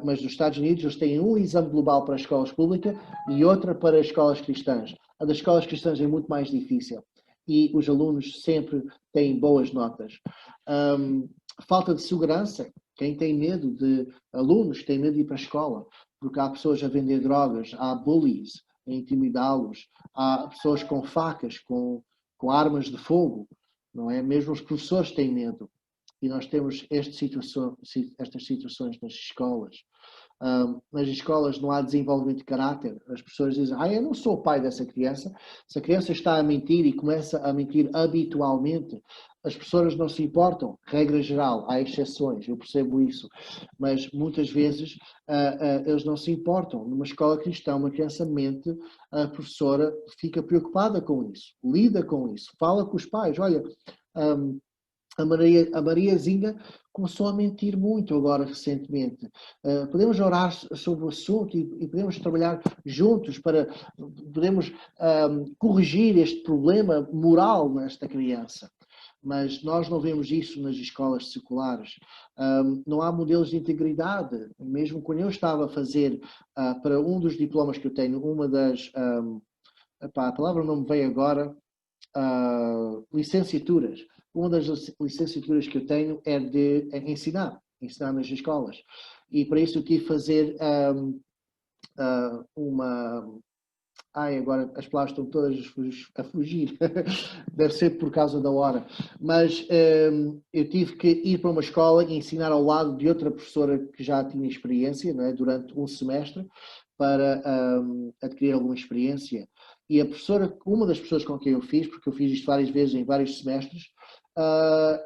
mas nos Estados Unidos eles têm um exame global para as escolas públicas e outra para as escolas cristãs. A das escolas cristãs é muito mais difícil e os alunos sempre têm boas notas. Falta de segurança. Quem tem medo de alunos tem medo de ir para a escola, porque há pessoas a vender drogas, há bullies a intimidá-los, há pessoas com facas, com armas de fogo, não é? Mesmo os professores têm medo. E nós temos estas situações nas escolas. Nas escolas não há desenvolvimento de caráter. As pessoas dizem, eu não sou o pai dessa criança. Se a criança está a mentir e começa a mentir habitualmente, as pessoas não se importam. Regra geral, há exceções, eu percebo isso. Mas muitas vezes eles não se importam. Numa escola cristã, uma criança mente, a professora fica preocupada com isso, lida com isso, fala com os pais. Olha, a Mariazinha começou a mentir muito agora recentemente. Podemos orar sobre o assunto e podemos trabalhar juntos para podemos corrigir este problema moral nesta criança. Mas nós não vemos isso nas escolas seculares. Não há modelos de integridade. Mesmo quando eu estava a fazer para um dos diplomas que eu tenho, uma das... a palavra não me veio agora, licenciaturas. Uma das licenciaturas que eu tenho é de ensinar nas escolas. E para isso eu tive que fazer agora as palavras estão todas a fugir. Deve ser por causa da hora. Mas eu tive que ir para uma escola e ensinar ao lado de outra professora que já tinha experiência, não é? Durante um semestre, para adquirir alguma experiência. E a professora, uma das pessoas com quem eu fiz, porque eu fiz isto várias vezes em vários semestres,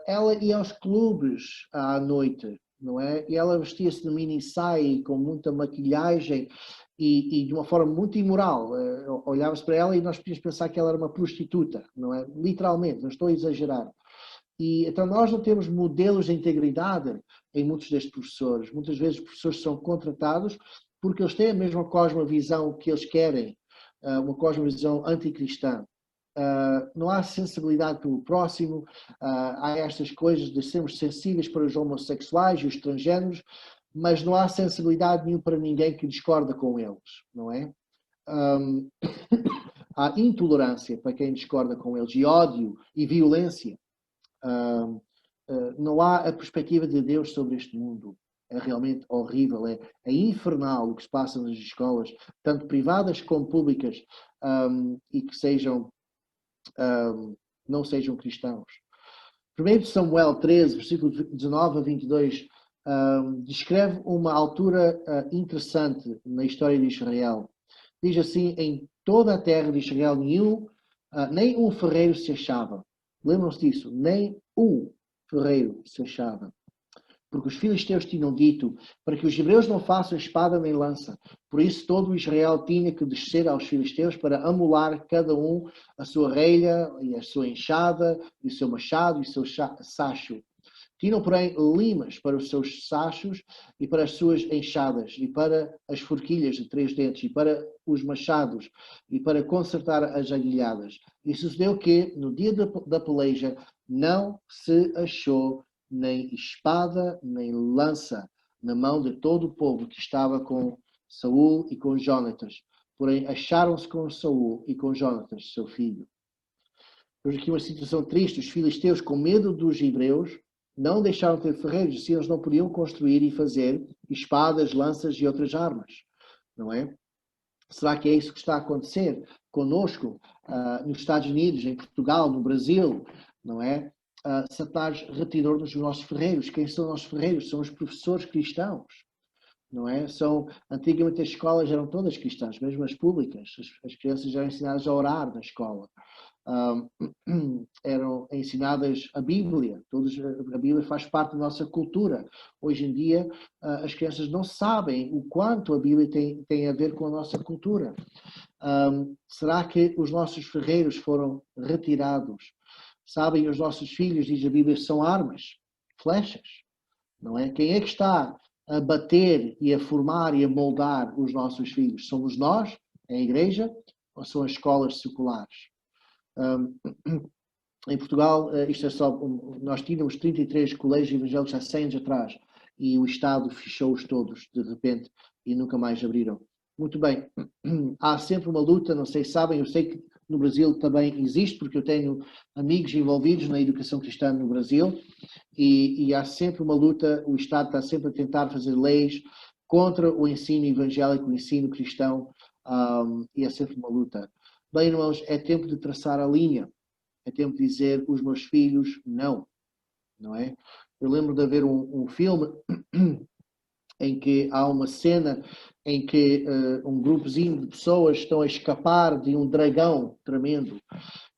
ela ia aos clubes à noite, não é? E ela vestia-se de mini saia com muita maquilhagem e de uma forma muito imoral. Olhava-se para ela e nós podíamos pensar que ela era uma prostituta, não é? Literalmente, não estou a exagerar. E então nós não temos modelos de integridade em muitos destes professores. Muitas vezes os professores são contratados porque eles têm a mesma cosmovisão que eles querem, uma cosmovisão anticristã. Não há sensibilidade pelo próximo, há estas coisas de sermos sensíveis para os homossexuais e os transgêneros, mas não há sensibilidade nenhuma para ninguém que discorda com eles, não é? Há intolerância para quem discorda com eles, e ódio e violência. Não há a perspectiva de Deus sobre este mundo. É realmente horrível, é infernal o que se passa nas escolas, tanto privadas como públicas, e que não sejam cristãos. 1 Samuel 13, versículo 19 a 22, descreve uma altura interessante na história de Israel. Diz assim, em toda a terra de Israel nem um ferreiro se achava. Lembram-se disso? Nem um ferreiro se achava. Porque os filisteus tinham dito para que os hebreus não façam espada nem lança. Por isso todo o Israel tinha que descer aos filisteus para amolar cada um a sua relha e a sua enxada, e o seu machado e o seu sacho. Tinham, porém, limas para os seus sachos e para as suas enxadas, e para as forquilhas de 3 dentes, e para os machados, e para consertar as aguilhadas. E sucedeu que, no dia da peleja, não se achou nem espada, nem lança na mão de todo o povo que estava com Saul e com Jonatas. Porém, acharam-se com Saul e com Jonatas, seu filho. Temos aqui uma situação triste. Os filisteus, com medo dos hebreus, não deixaram de ter ferreiros, assim eles não podiam construir e fazer espadas, lanças e outras armas, não é? Será que é isso que está a acontecer conosco nos Estados Unidos, em Portugal, no Brasil, não é? Satanás retirou-nos dos nossos ferreiros. Quem são os nossos ferreiros? São os professores cristãos, não é? Antigamente as escolas eram todas cristãs, mesmo as públicas. As crianças eram ensinadas a orar na escola. Eram ensinadas a Bíblia. A Bíblia faz parte da nossa cultura. Hoje em dia, as crianças não sabem o quanto a Bíblia tem a ver com a nossa cultura. Será que os nossos ferreiros foram retirados? Sabem, os nossos filhos, diz a Bíblia, são armas, flechas, não é? Quem é que está a bater e a formar e a moldar os nossos filhos? Somos nós, a igreja, ou são as escolas seculares? Em Portugal, isto é só, nós tínhamos 33 colégios evangélicos há 100 anos atrás e o Estado fechou-os todos, de repente, e nunca mais abriram. Muito bem, há sempre uma luta, não sei se sabem, eu sei que no Brasil também existe, porque eu tenho amigos envolvidos na educação cristã no Brasil, e há sempre uma luta, o Estado está sempre a tentar fazer leis contra o ensino evangélico, o ensino cristão, e é sempre uma luta. Bem, irmãos, é tempo de traçar a linha, é tempo de dizer os meus filhos não é? Eu lembro de haver um filme em que há uma cena em que um grupozinho de pessoas estão a escapar de um dragão tremendo.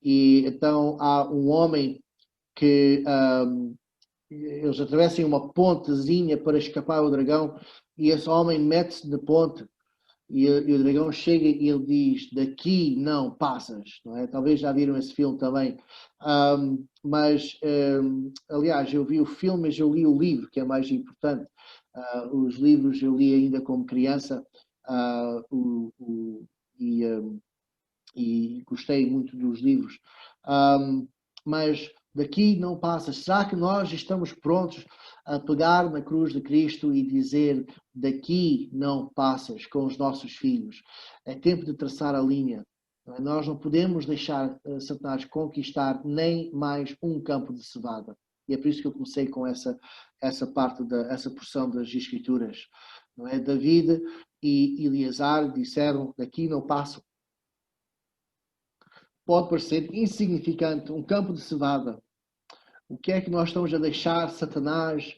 E então há um homem que eles atravessam uma pontezinha para escapar ao dragão e esse homem mete-se na ponte e o dragão chega e ele diz: daqui não passas, não é? Talvez já viram esse filme também. Aliás, eu vi o filme, mas eu li o livro, que é mais importante. Os livros eu li ainda como criança e gostei muito dos livros. Mas daqui não passas. Será que nós estamos prontos a pegar na cruz de Cristo e dizer: daqui não passas com os nossos filhos? É tempo de traçar a linha. Nós não podemos deixar Satanás conquistar nem mais um campo de cevada. E é por isso que eu comecei com essa parte, essa porção das Escrituras. Não é? David e Eleazar disseram: daqui não passo. Pode parecer insignificante, um campo de cevada. O que é que nós estamos a deixar Satanás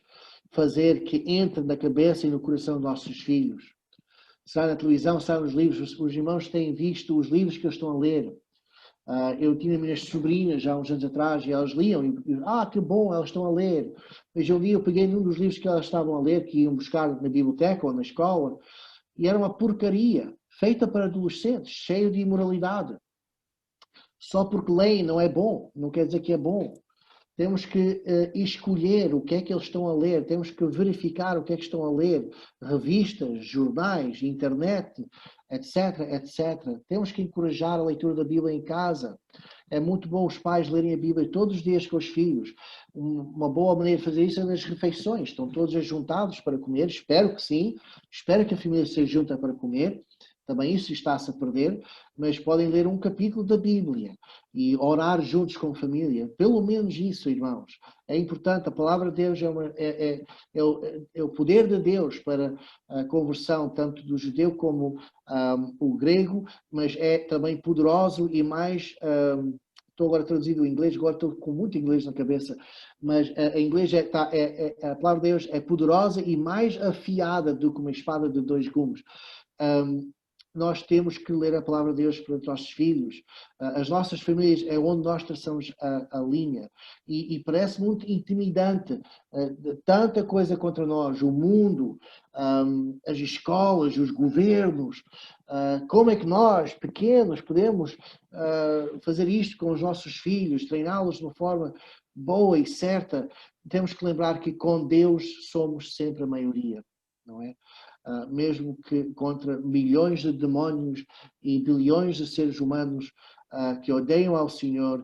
fazer que entre na cabeça e no coração dos nossos filhos? Sai na televisão, sai nos livros, os irmãos têm visto os livros que eles estão a ler. Eu tinha minhas sobrinhas já há uns anos atrás e elas liam e que bom, elas estão a ler. Mas eu peguei num dos livros que elas estavam a ler, que iam buscar na biblioteca ou na escola, e era uma porcaria, feita para adolescentes, cheio de imoralidade. Só porque leem não é bom, não quer dizer que é bom. Temos que escolher o que é que eles estão a ler, temos que verificar o que é que estão a ler, revistas, jornais, internet, etc, etc. Temos que encorajar a leitura da Bíblia em casa. É muito bom os pais lerem a Bíblia todos os dias com os filhos. Uma boa maneira de fazer isso é nas refeições. Estão todos juntados para comer, espero que sim. Espero que a família se junta para comer. Também isso está-se a perder, mas podem ler um capítulo da Bíblia e orar juntos com a família. Pelo menos isso, irmãos. É importante, a palavra de Deus é o poder de Deus para a conversão, tanto do judeu como o grego, mas é também poderoso e mais... estou agora traduzido em inglês, agora estou com muito inglês na cabeça, mas em inglês a palavra de Deus é poderosa e mais afiada do que uma espada de dois gumes. Nós temos que ler a palavra de Deus para os nossos filhos. As nossas famílias é onde nós traçamos a linha. E parece muito intimidante. Tanta coisa contra nós. O mundo, as escolas, os governos. Como é que nós, pequenos, podemos fazer isto com os nossos filhos, treiná-los de uma forma boa e certa? Temos que lembrar que com Deus somos sempre a maioria, não é? Mesmo que contra milhões de demónios e bilhões de seres humanos que odeiam ao Senhor,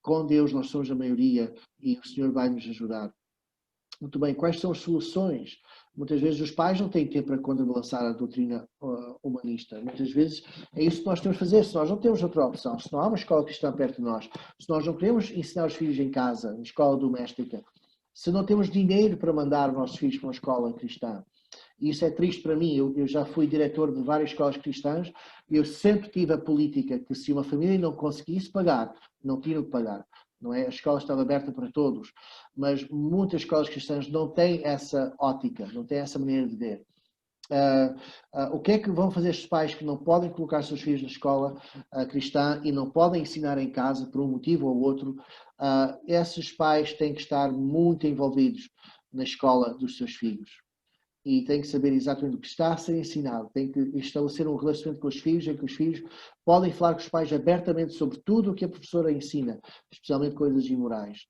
com Deus nós somos a maioria e o Senhor vai nos ajudar. Muito bem, quais são as soluções? Muitas vezes os pais não têm tempo para contrabalançar a doutrina humanista. Muitas vezes é isso que nós temos que fazer. Se nós não temos outra opção, se não há uma escola cristã perto de nós, se nós não queremos ensinar os filhos em casa, na escola doméstica, se não temos dinheiro para mandar os nossos filhos para uma escola cristã, E isso é triste para mim. Eu já fui diretor de várias escolas cristãs e eu sempre tive a política que se uma família não conseguisse pagar, não tinham que pagar. Não é? A escola estava aberta para todos, mas muitas escolas cristãs não têm essa ótica, não têm essa maneira de ver. O que é que vão fazer estes pais que não podem colocar seus filhos na escola cristã e não podem ensinar em casa por um motivo ou outro? Esses pais têm que estar muito envolvidos na escola dos seus filhos e têm que saber exatamente o que está a ser ensinado, têm que estabelecer um relacionamento com os filhos em que os filhos podem falar com os pais abertamente sobre tudo o que a professora ensina, especialmente coisas imorais.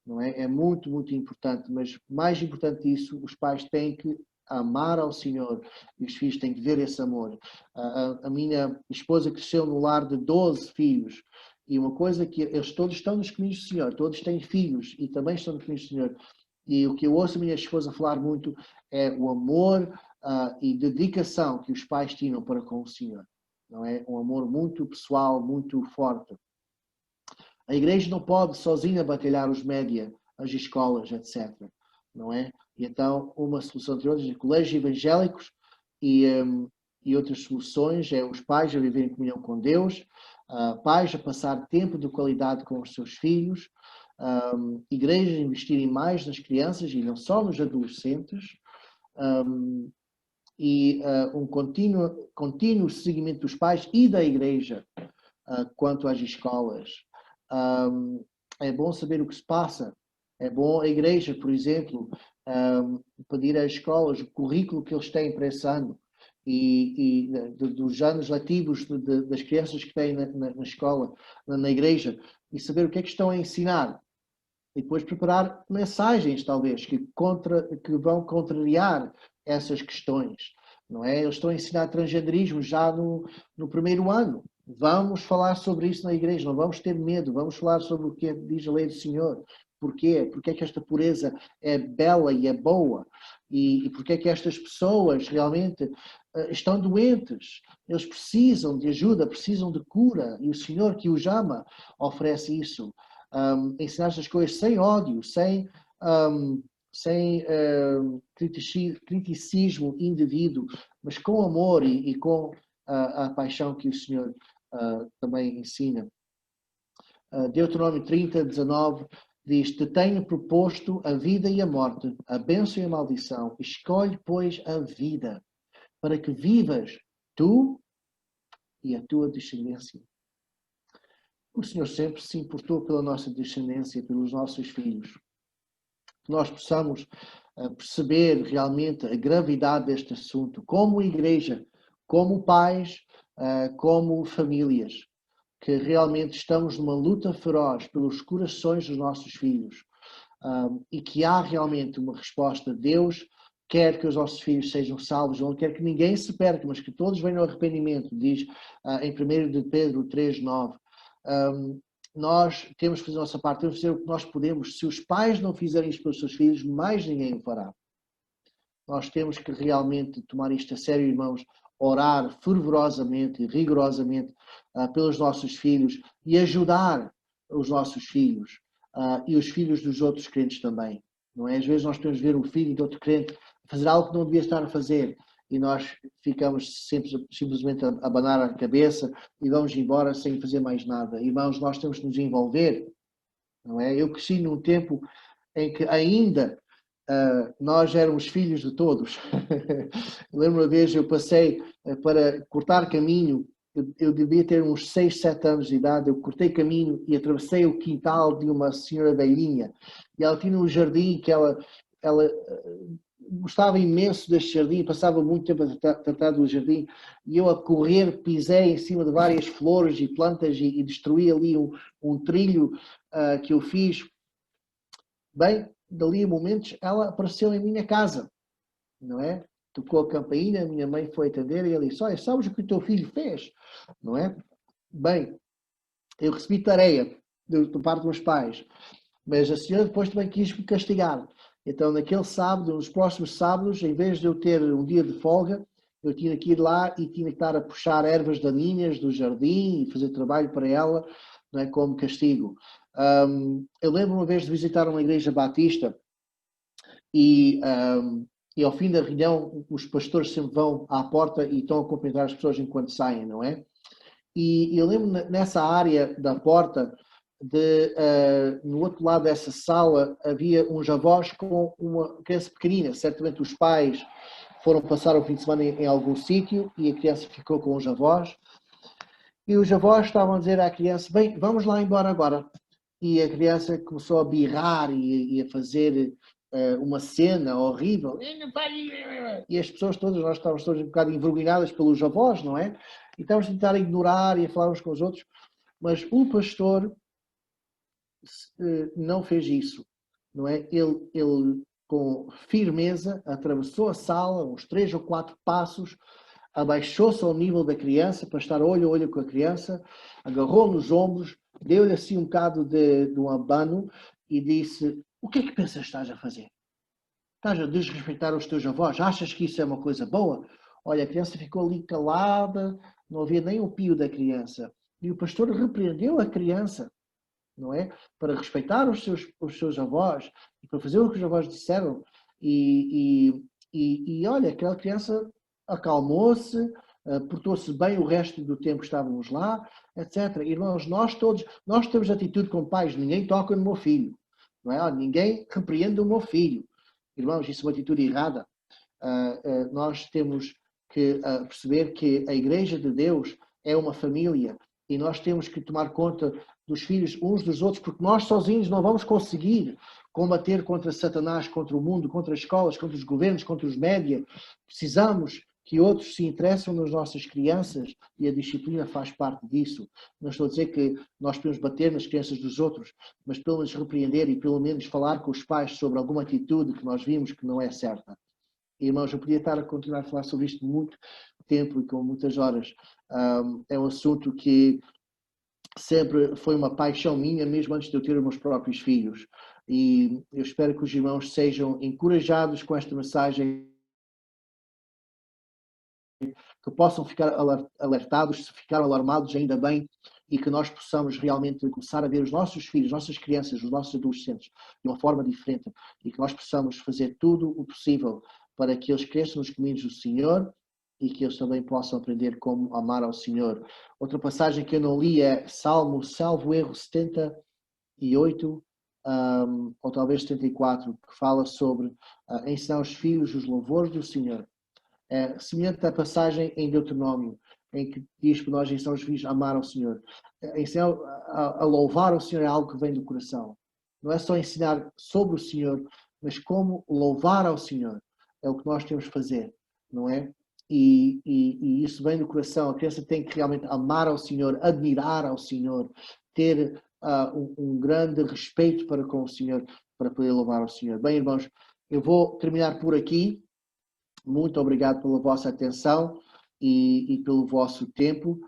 Não é? É muito, muito importante, mas mais importante disso, os pais têm que amar ao Senhor e os filhos têm que ver esse amor. A minha esposa cresceu no lar de 12 filhos e uma coisa que eles todos estão nos caminhos do Senhor, todos têm filhos e também estão nos caminhos do Senhor. E o que eu ouço a minha esposa falar muito é o amor e dedicação que os pais tinham para com o Senhor. Não é? Um amor muito pessoal, muito forte. A igreja não pode sozinha batalhar os média, as escolas, etc. Não é? E então, uma solução de outras, colégios evangélicos e outras soluções é os pais a viverem em comunhão com Deus, pais a passar tempo de qualidade com os seus filhos, igrejas a investirem mais nas crianças e não só nos adolescentes, e um contínuo seguimento dos pais e da igreja quanto às escolas. É bom saber o que se passa. É bom a igreja, por exemplo, pedir às escolas o currículo que eles têm para esse ano e dos anos letivos das crianças que têm na escola, na igreja, e saber o que é que estão a ensinar. E depois preparar mensagens, talvez, que vão contrariar essas questões. Não é? Eles estão a ensinar transgenderismo já no primeiro ano. Vamos falar sobre isso na igreja, não vamos ter medo, vamos falar sobre o que diz a lei do Senhor. Porquê? Porque é que esta pureza é bela e é boa? E porque é que estas pessoas realmente estão doentes? Eles precisam de ajuda, precisam de cura. E o Senhor que os ama oferece isso. Ensinar estas coisas sem ódio, sem criticismo indevido, mas com amor e com a paixão que o Senhor também ensina. Deuteronômio 30, 19 diz: Te tenho proposto a vida e a morte, a bênção e a maldição. Escolhe, pois, a vida, para que vivas tu e a tua descendência. O Senhor sempre se importou pela nossa descendência, pelos nossos filhos. Que nós possamos perceber realmente a gravidade deste assunto, como igreja, como pais, como famílias, que realmente estamos numa luta feroz pelos corações dos nossos filhos e que há realmente uma resposta. Deus quer que os nossos filhos sejam salvos, não quer que ninguém se perca, mas que todos venham ao arrependimento, diz em 1 de Pedro 3:9. Nós temos que fazer a nossa parte, temos que fazer o que nós podemos. Se os pais não fizerem isto pelos seus filhos, mais ninguém o fará. Nós temos que realmente tomar isto a sério, irmãos, orar fervorosamente e rigorosamente pelos nossos filhos e ajudar os nossos filhos e os filhos dos outros crentes também. Não é? Às vezes nós temos de ver um filho de outro crente fazer algo que não devia estar a fazer e nós ficamos simplesmente a abanar a cabeça e vamos embora sem fazer mais nada. Irmãos, nós temos que nos envolver, não é? Eu cresci num tempo em que ainda nós éramos filhos de todos. Lembro uma vez, eu passei para cortar caminho, eu devia ter uns 6, 7 anos de idade, eu cortei caminho e atravessei o quintal de uma senhora velhinha, e ela tinha um jardim que ela gostava imenso deste jardim, passava muito tempo a tratar do jardim, e eu a correr pisei em cima de várias flores e plantas e destruí ali um trilho que eu fiz. Bem, dali a momentos ela apareceu em minha casa, não é? Tocou a campainha, a minha mãe foi atender e ele disse: Olha, sabes o que o teu filho fez? Não é? Bem, eu recebi tarefa do parte dos meus pais, mas a senhora depois também quis me castigar. Então, naquele sábado, nos próximos sábados, em vez de eu ter um dia de folga, eu tinha que ir lá e tinha que estar a puxar ervas daninhas do jardim e fazer trabalho para ela, não é, como castigo. Eu lembro uma vez de visitar uma igreja batista e e ao fim da reunião os pastores sempre vão à porta e estão a cumprimentar as pessoas enquanto saem, não é? E eu lembro nessa área da porta, no outro lado dessa sala, havia uns avós com uma criança pequenina. Certamente os pais foram passar o fim de semana em algum sítio e a criança ficou com os avós. E os avós estavam a dizer à criança, bem, vamos lá embora agora. E a criança começou a birrar e a fazer uma cena horrível. E as pessoas todas, nós estávamos todas um bocado envergonhadas pelos avós, não é? E estávamos a tentar ignorar e a falar uns com os outros. Mas o pastor não fez isso, não é? Ele com firmeza, atravessou a sala, uns 3 ou 4 passos, abaixou-se ao nível da criança, para estar olho a olho com a criança, agarrou nos ombros, deu-lhe assim um bocado de um abano e disse, o que é que pensas que estás a fazer? Estás a desrespeitar os teus avós? Achas que isso é uma coisa boa? Olha, a criança ficou ali calada, não havia nem o pio da criança. E o pastor repreendeu a criança, não é? Para respeitar os seus avós e para fazer o que os avós disseram. E olha, aquela criança acalmou-se, portou-se bem o resto do tempo que estávamos lá, etc. Irmãos, nós temos atitude como pais, ninguém toca no meu filho, não é? Ninguém repreende o meu filho. Irmãos, isso é uma atitude errada. Nós temos que perceber que a Igreja de Deus é uma família e nós temos que tomar conta dos filhos uns dos outros, porque nós sozinhos não vamos conseguir combater contra Satanás, contra o mundo, contra as escolas, contra os governos, contra os média. Precisamos que outros se interessem nas nossas crianças e a disciplina faz parte disso. Não estou a dizer que nós podemos bater nas crianças dos outros, mas pelo menos repreender e pelo menos falar com os pais sobre alguma atitude que nós vimos que não é certa. Irmãos, eu podia estar a continuar a falar sobre isto muito tempo e com muitas horas. É um assunto que sempre foi uma paixão minha, mesmo antes de eu ter os meus próprios filhos. E eu espero que os irmãos sejam encorajados com esta mensagem, que possam ficar alertados, se ficaram alarmados, ainda bem, e que nós possamos realmente começar a ver os nossos filhos, nossas crianças, os nossos adolescentes de uma forma diferente e que nós possamos fazer tudo o possível para que eles cresçam nos caminhos do Senhor e que eles também possam aprender como amar ao Senhor. Outra passagem que eu não li é Salmo, salvo erro, 78, ou talvez 74, que fala sobre ensinar aos filhos os louvores do Senhor. É semelhante à passagem em Deuteronômio, em que diz para nós ensinar os filhos a amar ao Senhor. Ensinar a louvar ao Senhor é algo que vem do coração. Não é só ensinar sobre o Senhor, mas como louvar ao Senhor. É o que nós temos que fazer, não é? E isso vem do coração. A criança tem que realmente amar ao Senhor, admirar ao Senhor, ter um grande respeito para com o Senhor, para poder louvar ao Senhor. Bem, irmãos, eu vou terminar por aqui. Muito obrigado pela vossa atenção e pelo vosso tempo.